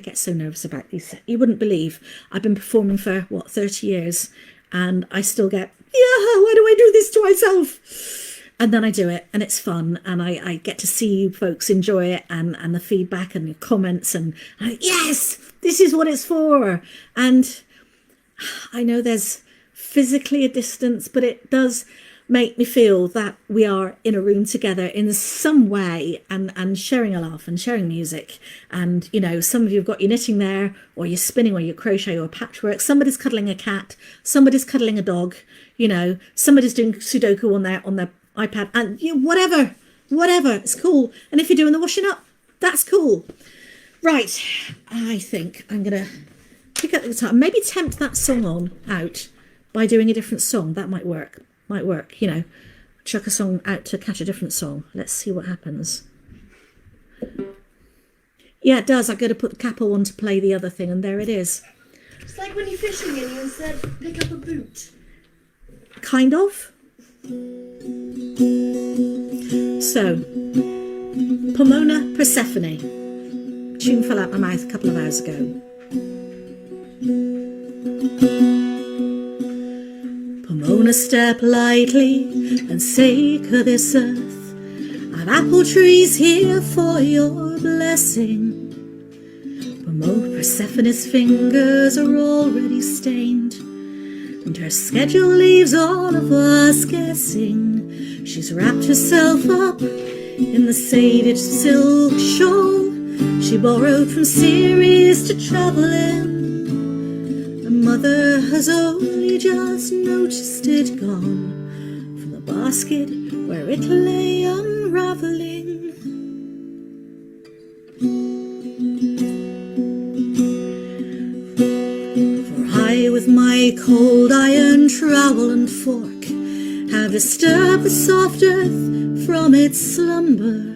get so nervous about these. You wouldn't believe. I've been performing for, 30 years. And I still get, why do I do this to myself? And then I do it and it's fun. And I get to see you folks enjoy it and the feedback and your comments. And yes, this is what it's for. And I know there's physically a distance, but it does make me feel that we are in a room together in some way and sharing a laugh and sharing music. And, you know, some of you have got your knitting there or you're spinning or your crochet or patchwork. Somebody's cuddling a cat. Somebody's cuddling a dog. You know, somebody's doing Sudoku on their iPad and whatever. It's cool. And if you're doing the washing up, that's cool. Right. I think I'm going to pick up the guitar and maybe tempt that song out by doing a different song. That might work. You know, chuck a song out to catch a different song. Let's see what happens. Yeah, it does. I've got to put the capo on to play the other thing, and there it is. It's like when you're fishing and you instead pick up a boot. Kind of. So, Pomona, Persephone. Tune fell out my mouth a couple of hours ago. Pomona, step lightly and sake of this earth. I've apple trees here for your blessing. Pomona, Persephone's fingers are already stained, and her schedule leaves all of us guessing. She's wrapped herself up in the sage silk shawl she borrowed from Ceres to travel in. mother has only just noticed it gone from the basket where it lay unravelling. For I, with my cold iron trowel and fork, have disturbed the soft earth from its slumber.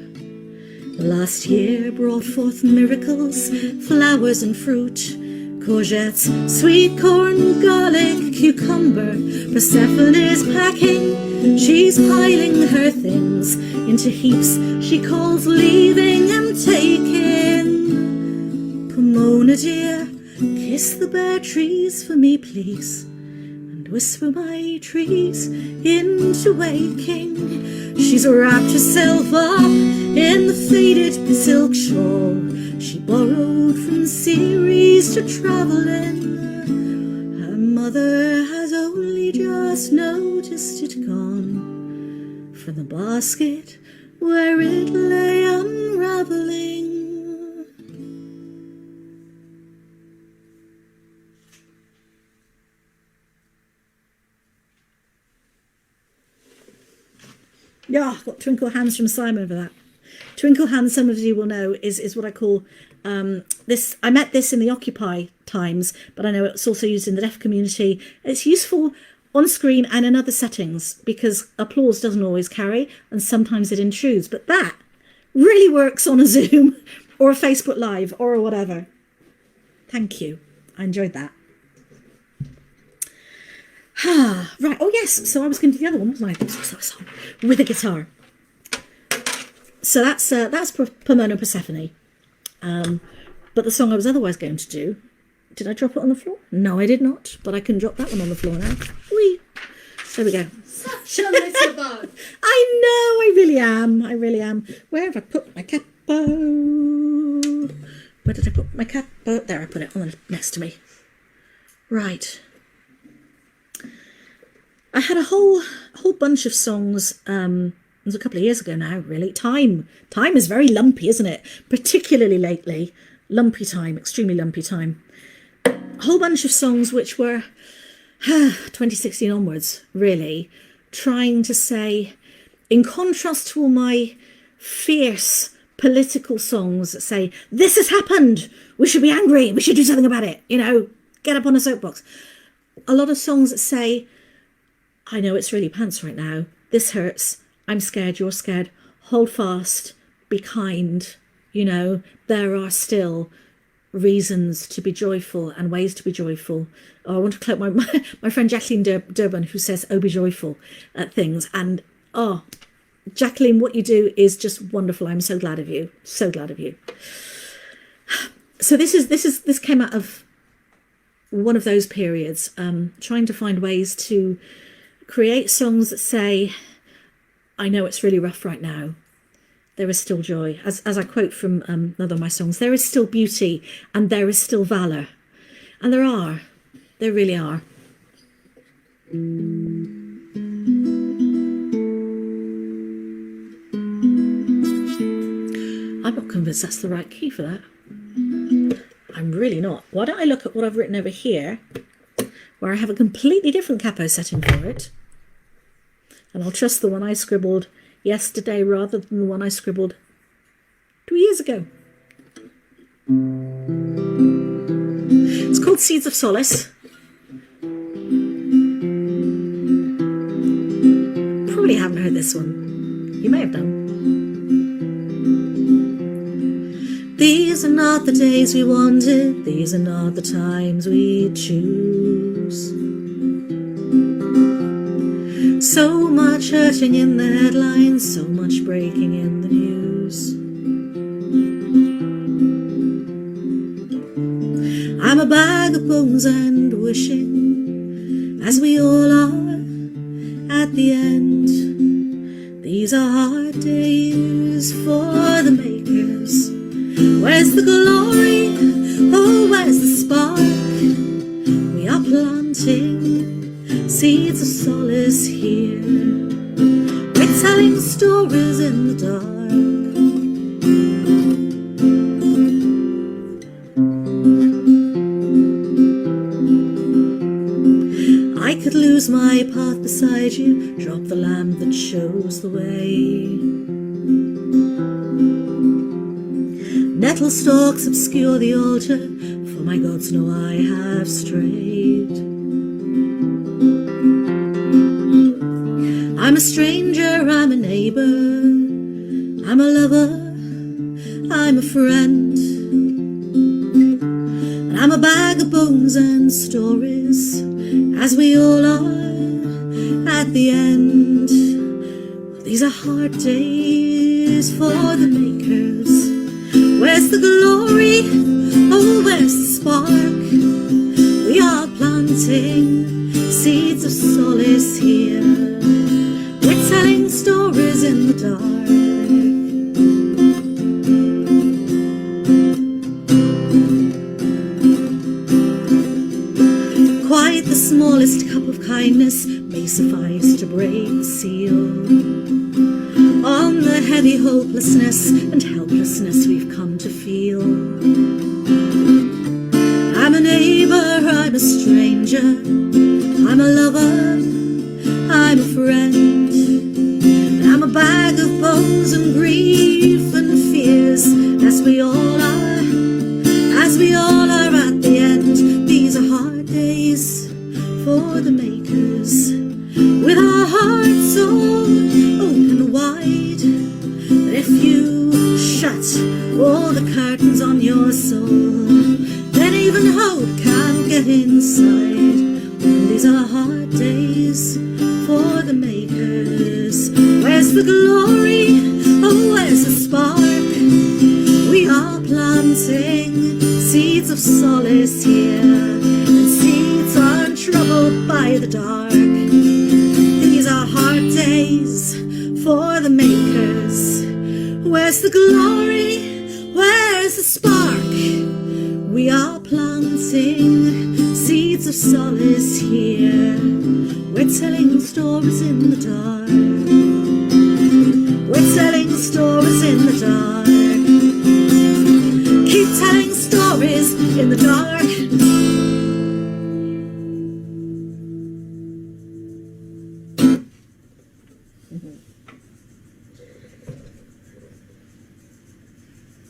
The last year brought forth miracles, flowers and fruit, courgettes, sweet corn, garlic, cucumber. Persephone is packing, she's piling her things into heaps she calls leaving and taking. Pomona dear, kiss the bare trees for me please, and whisper my trees into waking. She's wrapped herself up in the faded silk shawl she borrowed from Ceres to travel in. Her mother has only just noticed it gone from the basket where it lay unravelling. Yeah, got twinkle hands from Simon for that. Twinkle hands, some of you will know, is what I call this. I met this in the Occupy times, but I know it's also used in the deaf community. It's useful on screen and in other settings because applause doesn't always carry and sometimes it intrudes. But that really works on a Zoom or a Facebook Live or whatever. Thank you. I enjoyed that. Right. Oh yes. So I was going to do the other one, wasn't I? With a guitar. So that's Pomona Persephone. But the song I was otherwise going to do, did I drop it on the floor? No, I did not. But I can drop that one on the floor now. Whee! There we go. Such a little bug. I know. I really am. I really am. Where have I put my capo? Where did I put my capo? There, I put it on the next to me. Right. I had a whole bunch of songs. It was a couple of years ago now, really. Time is very lumpy, isn't it? Particularly lately. Lumpy time, extremely lumpy time. A whole bunch of songs which were 2016 onwards, really, trying to say, in contrast to all my fierce political songs that say, this has happened, we should be angry, we should do something about it, get up on a soapbox. A lot of songs that say, I know it's really pants right now, this hurts, I'm scared, you're scared, hold fast, be kind, there are still reasons to be joyful and ways to be joyful. Oh, I want to quote my friend Jacqueline Durban, who says, oh, be joyful at things. And, oh, Jacqueline, what you do is just wonderful. I'm so glad of you. So glad of you. So this came out of one of those periods, trying to find ways to create songs that say, I know it's really rough right now. There is still joy. As I quote from another of my songs, there is still beauty and there is still valour. And there really are. I'm not convinced that's the right key for that. I'm really not. Why don't I look at what I've written over here, where I have a completely different capo setting for it. And I'll trust the one I scribbled yesterday rather than the one I scribbled 2 years ago. It's called Seeds of Solace. Probably haven't heard this one. You may have done. These are not the days we wanted, these are not the times we choose. So much hurting in the headlines, so much breaking in the news. I'm a bag of bones and wishing, as we all are at the end. These are hard days for the makers. Where's the glory? Oh, where's the spark? We are planting seeds of solace here. We're telling stories in the dark. cross my path beside you, drop the lamp that shows the way. Nettle stalks obscure the altar, for my gods know I have strayed. I'm a stranger, I'm a neighbour, I'm a lover, I'm a friend, and I'm a bag of bones and stories, as we all are at the end. These are hard days for the makers. Where's the glory? Oh, where's the spark? We are planting seeds of solace here. We're telling stories in the dark. Quite the smallest cup of kindness may suffice to break the seal. On the heavy hopelessness and helplessness we've come to feel. I'm a neighbour, I'm a stranger, I'm a lover, I'm a friend, and I'm a bag of bones and grief and fears, as we all are, as we all are at the end. These are hard days for the makers, with our hearts all open wide. But if you shut all the curtains on your soul, then even hope can't get inside. And these are hard days for the makers. Where's the glory? Oh, where's the spark? We are planting seeds of solace here, and seeds aren't troubled by the dark. These are hard days for the makers. Where's the glory? Where's the spark? We are planting seeds of solace here. We're telling stories in the dark. We're telling stories in the dark. Keep telling stories in the dark.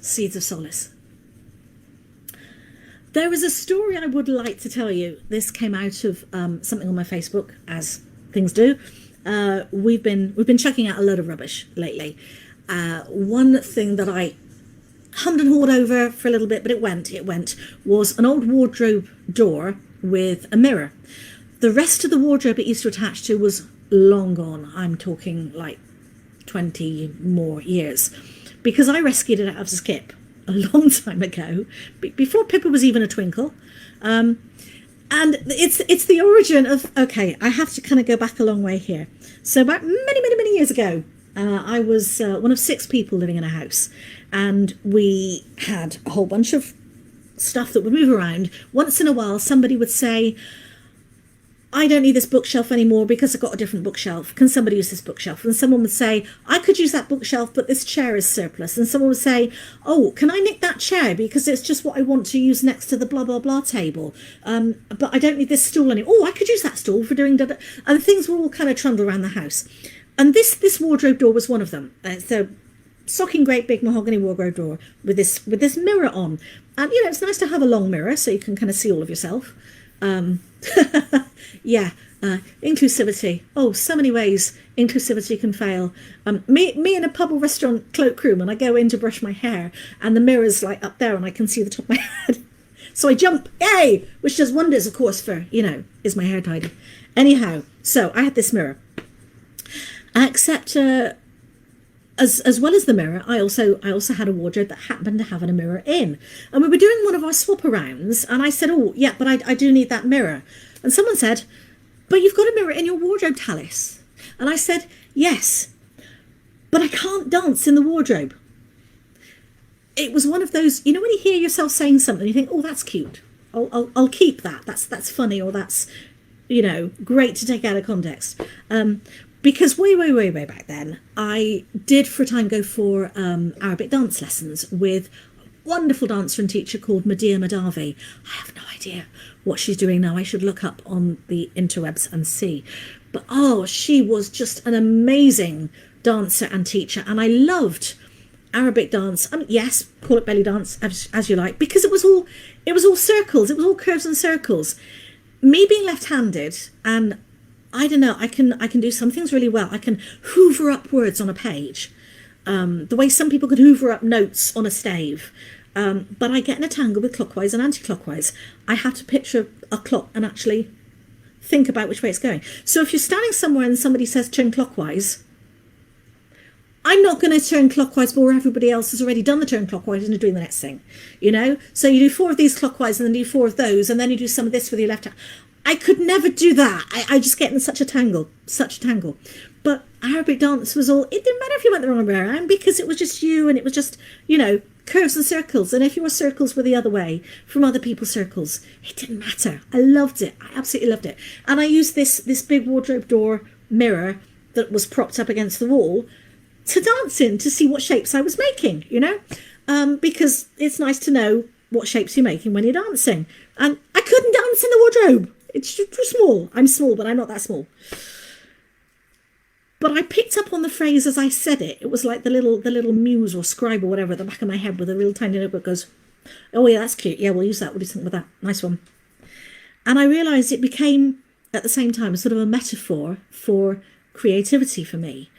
Seeds of Solace. There is a story I would like to tell you. This came out of something on my Facebook, as things do. We've been chucking out a load of rubbish lately. One thing that I hummed and hawed over for a little bit, but it went, was an old wardrobe door with a mirror. The rest of the wardrobe it used to attach to was long gone. I'm talking like 20 more years. Because I rescued it out of a skip a long time ago, before Pippa was even a twinkle. And it's the origin of, okay, I have to kind of go back a long way here. So about many years ago, I was one of 6 people living in a house, and we had a whole bunch of stuff that would move around. Once in a while, somebody would say, I don't need this bookshelf anymore because I've got a different bookshelf. Can somebody use this bookshelf? And someone would say, I could use that bookshelf, but this chair is surplus. And someone would say, oh, can I nick that chair because it's just what I want to use next to the blah, blah, blah table. But I don't need this stool anymore. Oh, I could use that stool for doing da-da. And things were all kind of trundled around the house. And this wardrobe door was one of them. So socking great big mahogany wardrobe door with this mirror on. And, you know, it's nice to have a long mirror so you can kind of see all of yourself. Yeah, inclusivity. Oh, so many ways inclusivity can fail. Me in a pub or restaurant cloakroom, and I go in to brush my hair, and the mirror's like up there, and I can see the top of my head. So I jump, yay! Which does wonders, of course, for, you know, is my hair tidy? Anyhow, so I had this mirror. Except, as well as the mirror, I also had a wardrobe that happened to have a mirror in. And we were doing one of our swap arounds, and I said, oh, yeah, but I do need that mirror. And someone said, but you've got a mirror in your wardrobe, Talis. And I said, yes, but I can't dance in the wardrobe. It was one of those, you know, when you hear yourself saying something, you think, oh, that's cute. I'll keep that. That's funny, or that's, you know, great to take out of context. Because way back then, I did for a time go for Arabic dance lessons with a wonderful dancer and teacher called Medea Madavi. I have no idea what she's doing now. I should look up on the interwebs and see. But oh, she was just an amazing dancer and teacher, and I loved Arabic dance. Yes, call it belly dance as you like, because it was all circles. It was all curves and circles. Me being left-handed, and I don't know, I can do some things really well. I can hoover up words on a page, the way some people could hoover up notes on a stave. But I get in a tangle with clockwise and anti-clockwise. I have to picture a clock and actually think about which way it's going. So if you're standing somewhere and somebody says turn clockwise, I'm not going to turn clockwise before everybody else has already done the turn clockwise and are doing the next thing, you know? So you do 4 of these clockwise and then do 4 of those, and then you do some of this with your left hand. I could never do that. I just get in such a tangle. But Arabic dance was all, it didn't matter if you went the wrong way around, because it was just you, and it was just, you know, curves and circles. And if your circles were the other way from other people's circles, it didn't matter. I loved it. I absolutely loved it. And I used this big wardrobe door mirror that was propped up against the wall to dance in, to see what shapes I was making, you know, because it's nice to know what shapes you're making when you're dancing. And I couldn't dance in the wardrobe. It's too small. I'm small, but I'm not that small. But I picked up on the phrase as I said it. It was like the little muse or scribe or whatever at the back of my head with a real tiny notebook goes, oh yeah, that's cute. Yeah, we'll use that. We'll do something with that. Nice one. And I realised it became, at the same time, sort of a metaphor for creativity for me.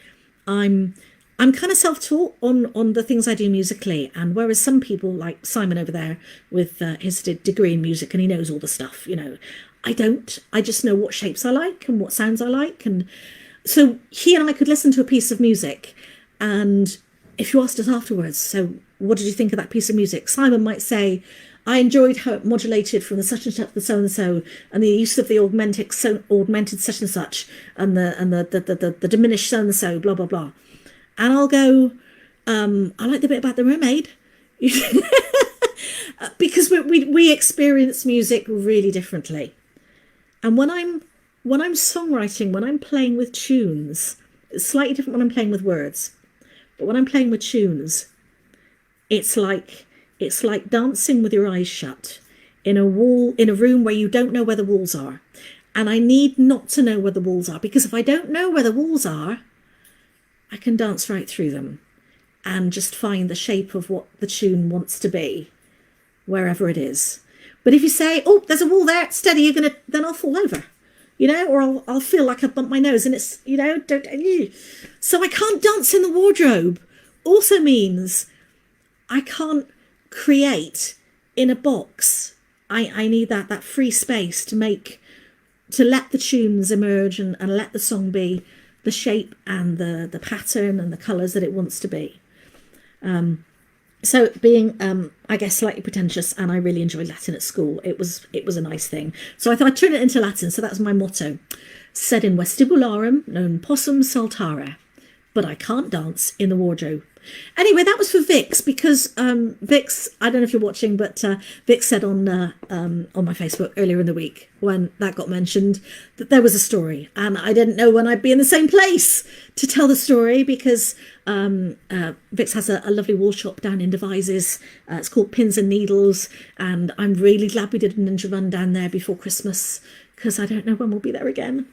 I'm kind of self-taught on the things I do musically, and whereas some people, like Simon over there with his degree in music, and he knows all the stuff, you know, I don't. I just know what shapes I like and what sounds I like, and so he and I could listen to a piece of music, and if you asked us afterwards, so what did you think of that piece of music? Simon might say, I enjoyed how it modulated from the such and such to the so and so, and the use of the augmented such and such, and the diminished so and so, blah blah blah. And I'll go, I like the bit about the mermaid. Because we experience music really differently. And when I'm songwriting, when I'm playing with tunes, it's slightly different when I'm playing with words. But when I'm playing with tunes, it's like dancing with your eyes shut in a room where you don't know where the walls are. And I need not to know where the walls are, because if I don't know where the walls are, I can dance right through them and just find the shape of what the tune wants to be, wherever it is. But if you say, oh, there's a wall there, steady, then I'll fall over, you know, or I'll feel like I've bumped my nose, and it's, you know, so I can't dance in the wardrobe also means I can't create in a box. I need that free space to let the tunes emerge and let the song be the shape and the pattern and the colours that it wants to be. So being, I guess, slightly pretentious, and I really enjoyed Latin at school, it was a nice thing. So I thought I'd turn it into Latin, so that's my motto. Sed in vestibularum non possum saltare, but I can't dance in the wardrobe. Anyway, that was for Vix, because Vix, I don't know if you're watching, but Vix said on my Facebook earlier in the week, when that got mentioned, that there was a story, and I didn't know when I'd be in the same place to tell the story, because Vix has a lovely wool shop down in Devizes. It's called Pins and Needles, and I'm really glad we did a ninja run down there before Christmas, because I don't know when we'll be there again.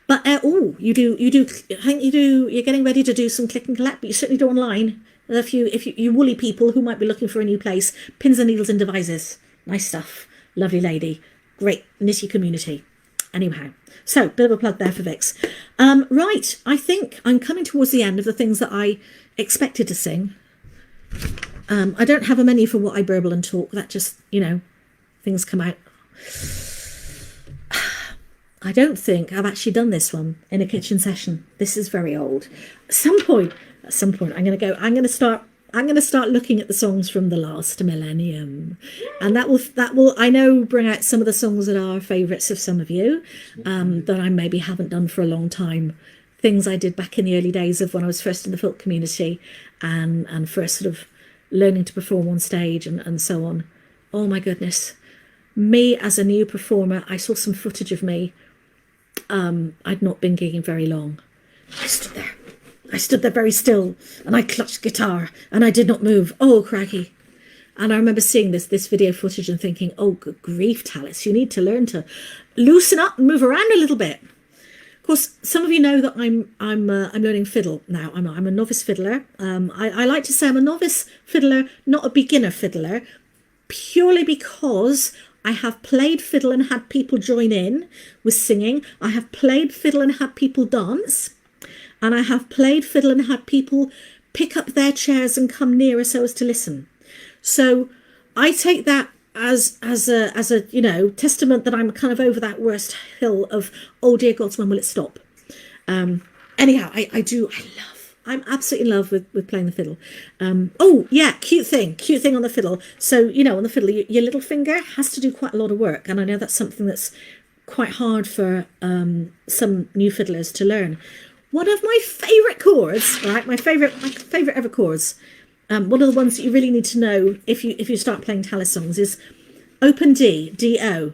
But I think you're getting ready to do some click and collect, but you certainly do online. If you woolly people who might be looking for a new place, Pins and Needles and Devices, nice stuff, lovely lady, great nitty community. Anyhow, so bit of a plug there for Vix. Right, I think I'm coming towards the end of the things that I expected to sing. I don't have a menu for what I burble and talk. That just, you know, things come out. I don't think I've actually done this one in a kitchen session. This is very old. At some point, I'm going to start looking at the songs from the last millennium, and that will I know bring out some of the songs that are favourites of some of you, that I maybe haven't done for a long time. Things I did back in the early days of when I was first in the folk community and first sort of learning to perform on stage and so on. Oh my goodness. Me as a new performer, I saw some footage of me. I'd not been gigging very long. I stood there very still, and I clutched guitar, and I did not move. Oh, crikey. And I remember seeing this video footage and thinking, oh, good grief, Talis, you need to learn to loosen up and move around a little bit. Of course, some of you know that I'm learning fiddle now. I'm a novice fiddler. I like to say I'm a novice fiddler, not a beginner fiddler, purely because I have played fiddle and had people join in with singing. I have played fiddle and had people dance. And I have played fiddle and had people pick up their chairs and come nearer so as to listen. So I take that as a you know, testament that I'm kind of over that worst hill of, oh dear gods, when will it stop? Anyhow, I'm absolutely in love with playing the fiddle. Oh yeah, cute thing on the fiddle. So, you know, on the fiddle, your little finger has to do quite a lot of work. And I know that's something that's quite hard for some new fiddlers to learn. One of my favourite chords, right? My favourite ever chords. One of the ones that you really need to know if you start playing Talis songs is open D, D-O.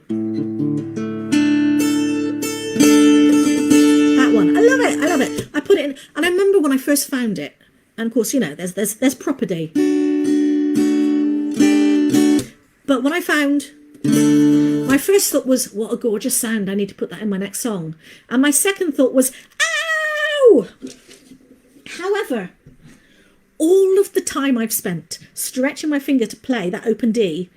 That one. I love it. I put it in, and I remember when I first found it, and of course, you know, there's proper D. But when I found, my first thought was, what a gorgeous sound, I need to put that in my next song. And my second thought was, ow! However, all of the time I've spent stretching my finger to play that open D,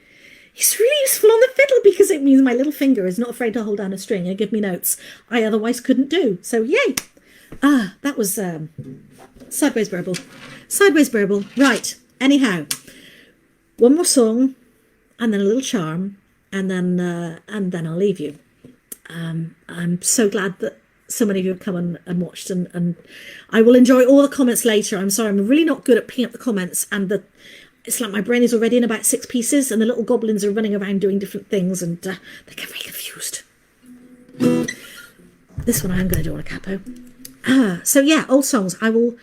it's really useful on the fiddle because it means my little finger is not afraid to hold down a string and give me notes I otherwise couldn't do. So yay! That was sideways burble. Right. Anyhow, one more song, and then a little charm, and then I'll leave you. I'm so glad that so many of you have come and watched, and I will enjoy all the comments later. I'm sorry, I'm really not good at picking up the comments, and it's like my brain is already in about 6 pieces, and the little goblins are running around doing different things, and they get very confused. This one I'm going to do on a capo. So yeah, old songs. I'll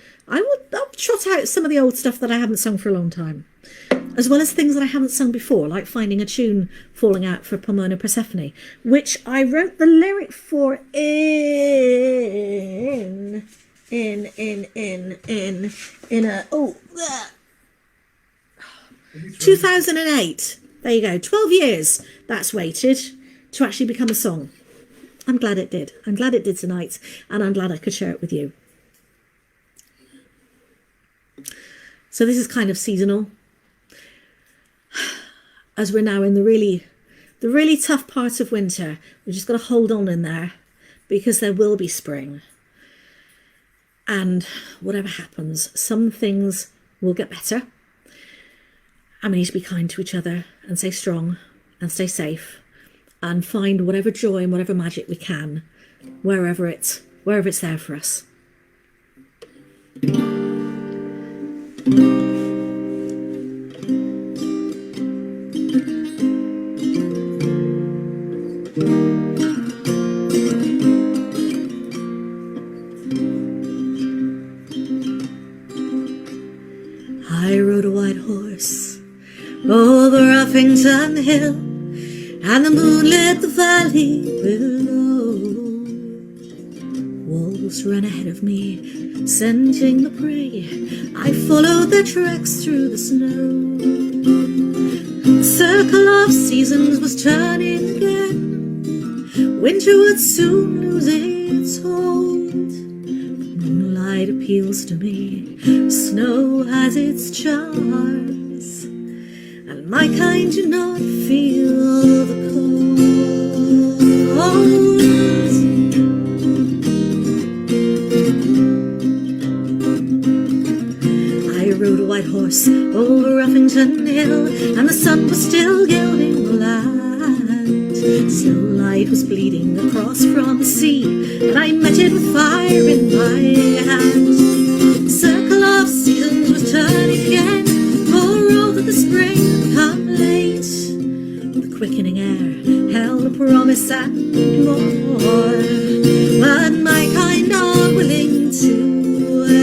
trot out some of the old stuff that I haven't sung for a long time, as well as things that I haven't sung before, like finding a tune falling out for Pomona Persephone, which I wrote the lyric for in a 2008. There you go. 12 years that's waited to actually become a song. I'm glad it did. I'm glad it did tonight, and I'm glad I could share it with you. So this is kind of seasonal, as we're now in the really tough part of winter. We've just got to hold on in there, because there will be spring. And whatever happens, some things will get better. And we need to be kind to each other and stay strong and stay safe and find whatever joy and whatever magic we can wherever it's there for us. I rode a white horse over Uffington Hill, and the moon lit the valley below. Wolves ran ahead of me, scenting the prey. I followed their tracks through the snow. The circle of seasons was turning again. Winter would soon lose its hold. Moonlight appeals to me, snow has its charms, and my kind do not feel the cold. I rode a white horse over Uffington Hill, and the sun was still gilding the land. Snow light was bleeding across from the sea, and I met it with fire in my hand. The circle of seasons was turning again, for all that the spring had come late. The quickening air held a promise and more, but my kind are willing to wait.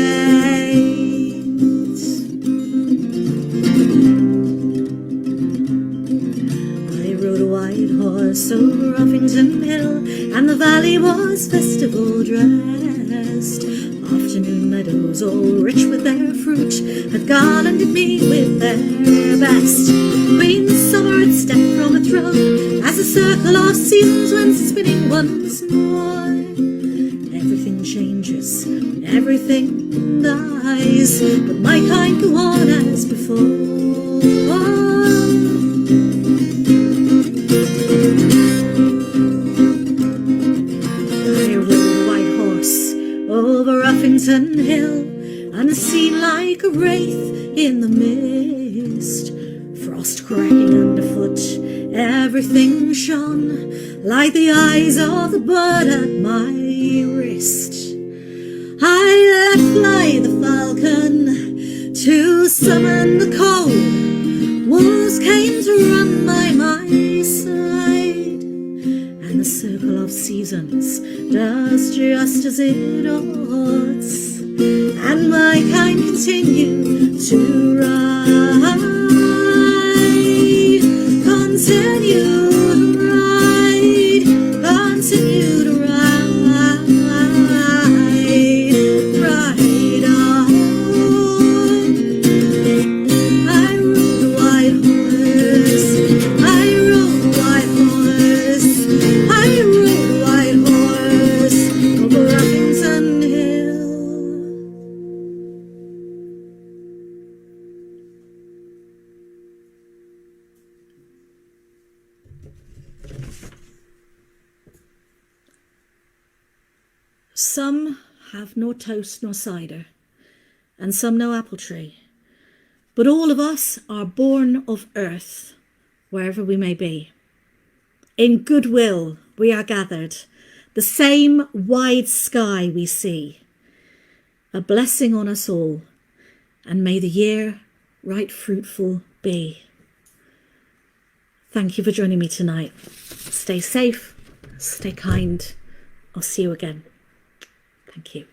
I rode a white horse over Uffington Hill, and the valley was festival dress. rest. Afternoon meadows, all rich with their fruit, had garlanded me with their best. Queen Summer had stepped from her throne as the circle of seasons went spinning once more. Everything changes, everything dies, but my kind go on as before. I rode a white horse over Uffington Hill, and it seemed like a wraith in the mist. Frost cracking underfoot, everything shone like the eyes of the bird at my wrist. I let fly the falcon to summon the cold. Wolves came to run by my side, and the circle of seasons does just as it ought, and my kind continue to ride, continue to ride, continue to ride, ride on. I rode a white horse, I rode a white horse, I rode a white horse over Uffington Hill. Some have nor toast nor cider, and some no apple tree, but all of us are born of earth, wherever we may be. In goodwill we are gathered, the same wide sky we see. A blessing on us all, and may the year right fruitful be. Thank you for joining me tonight. Stay safe, stay kind. I'll see you again. Thank you.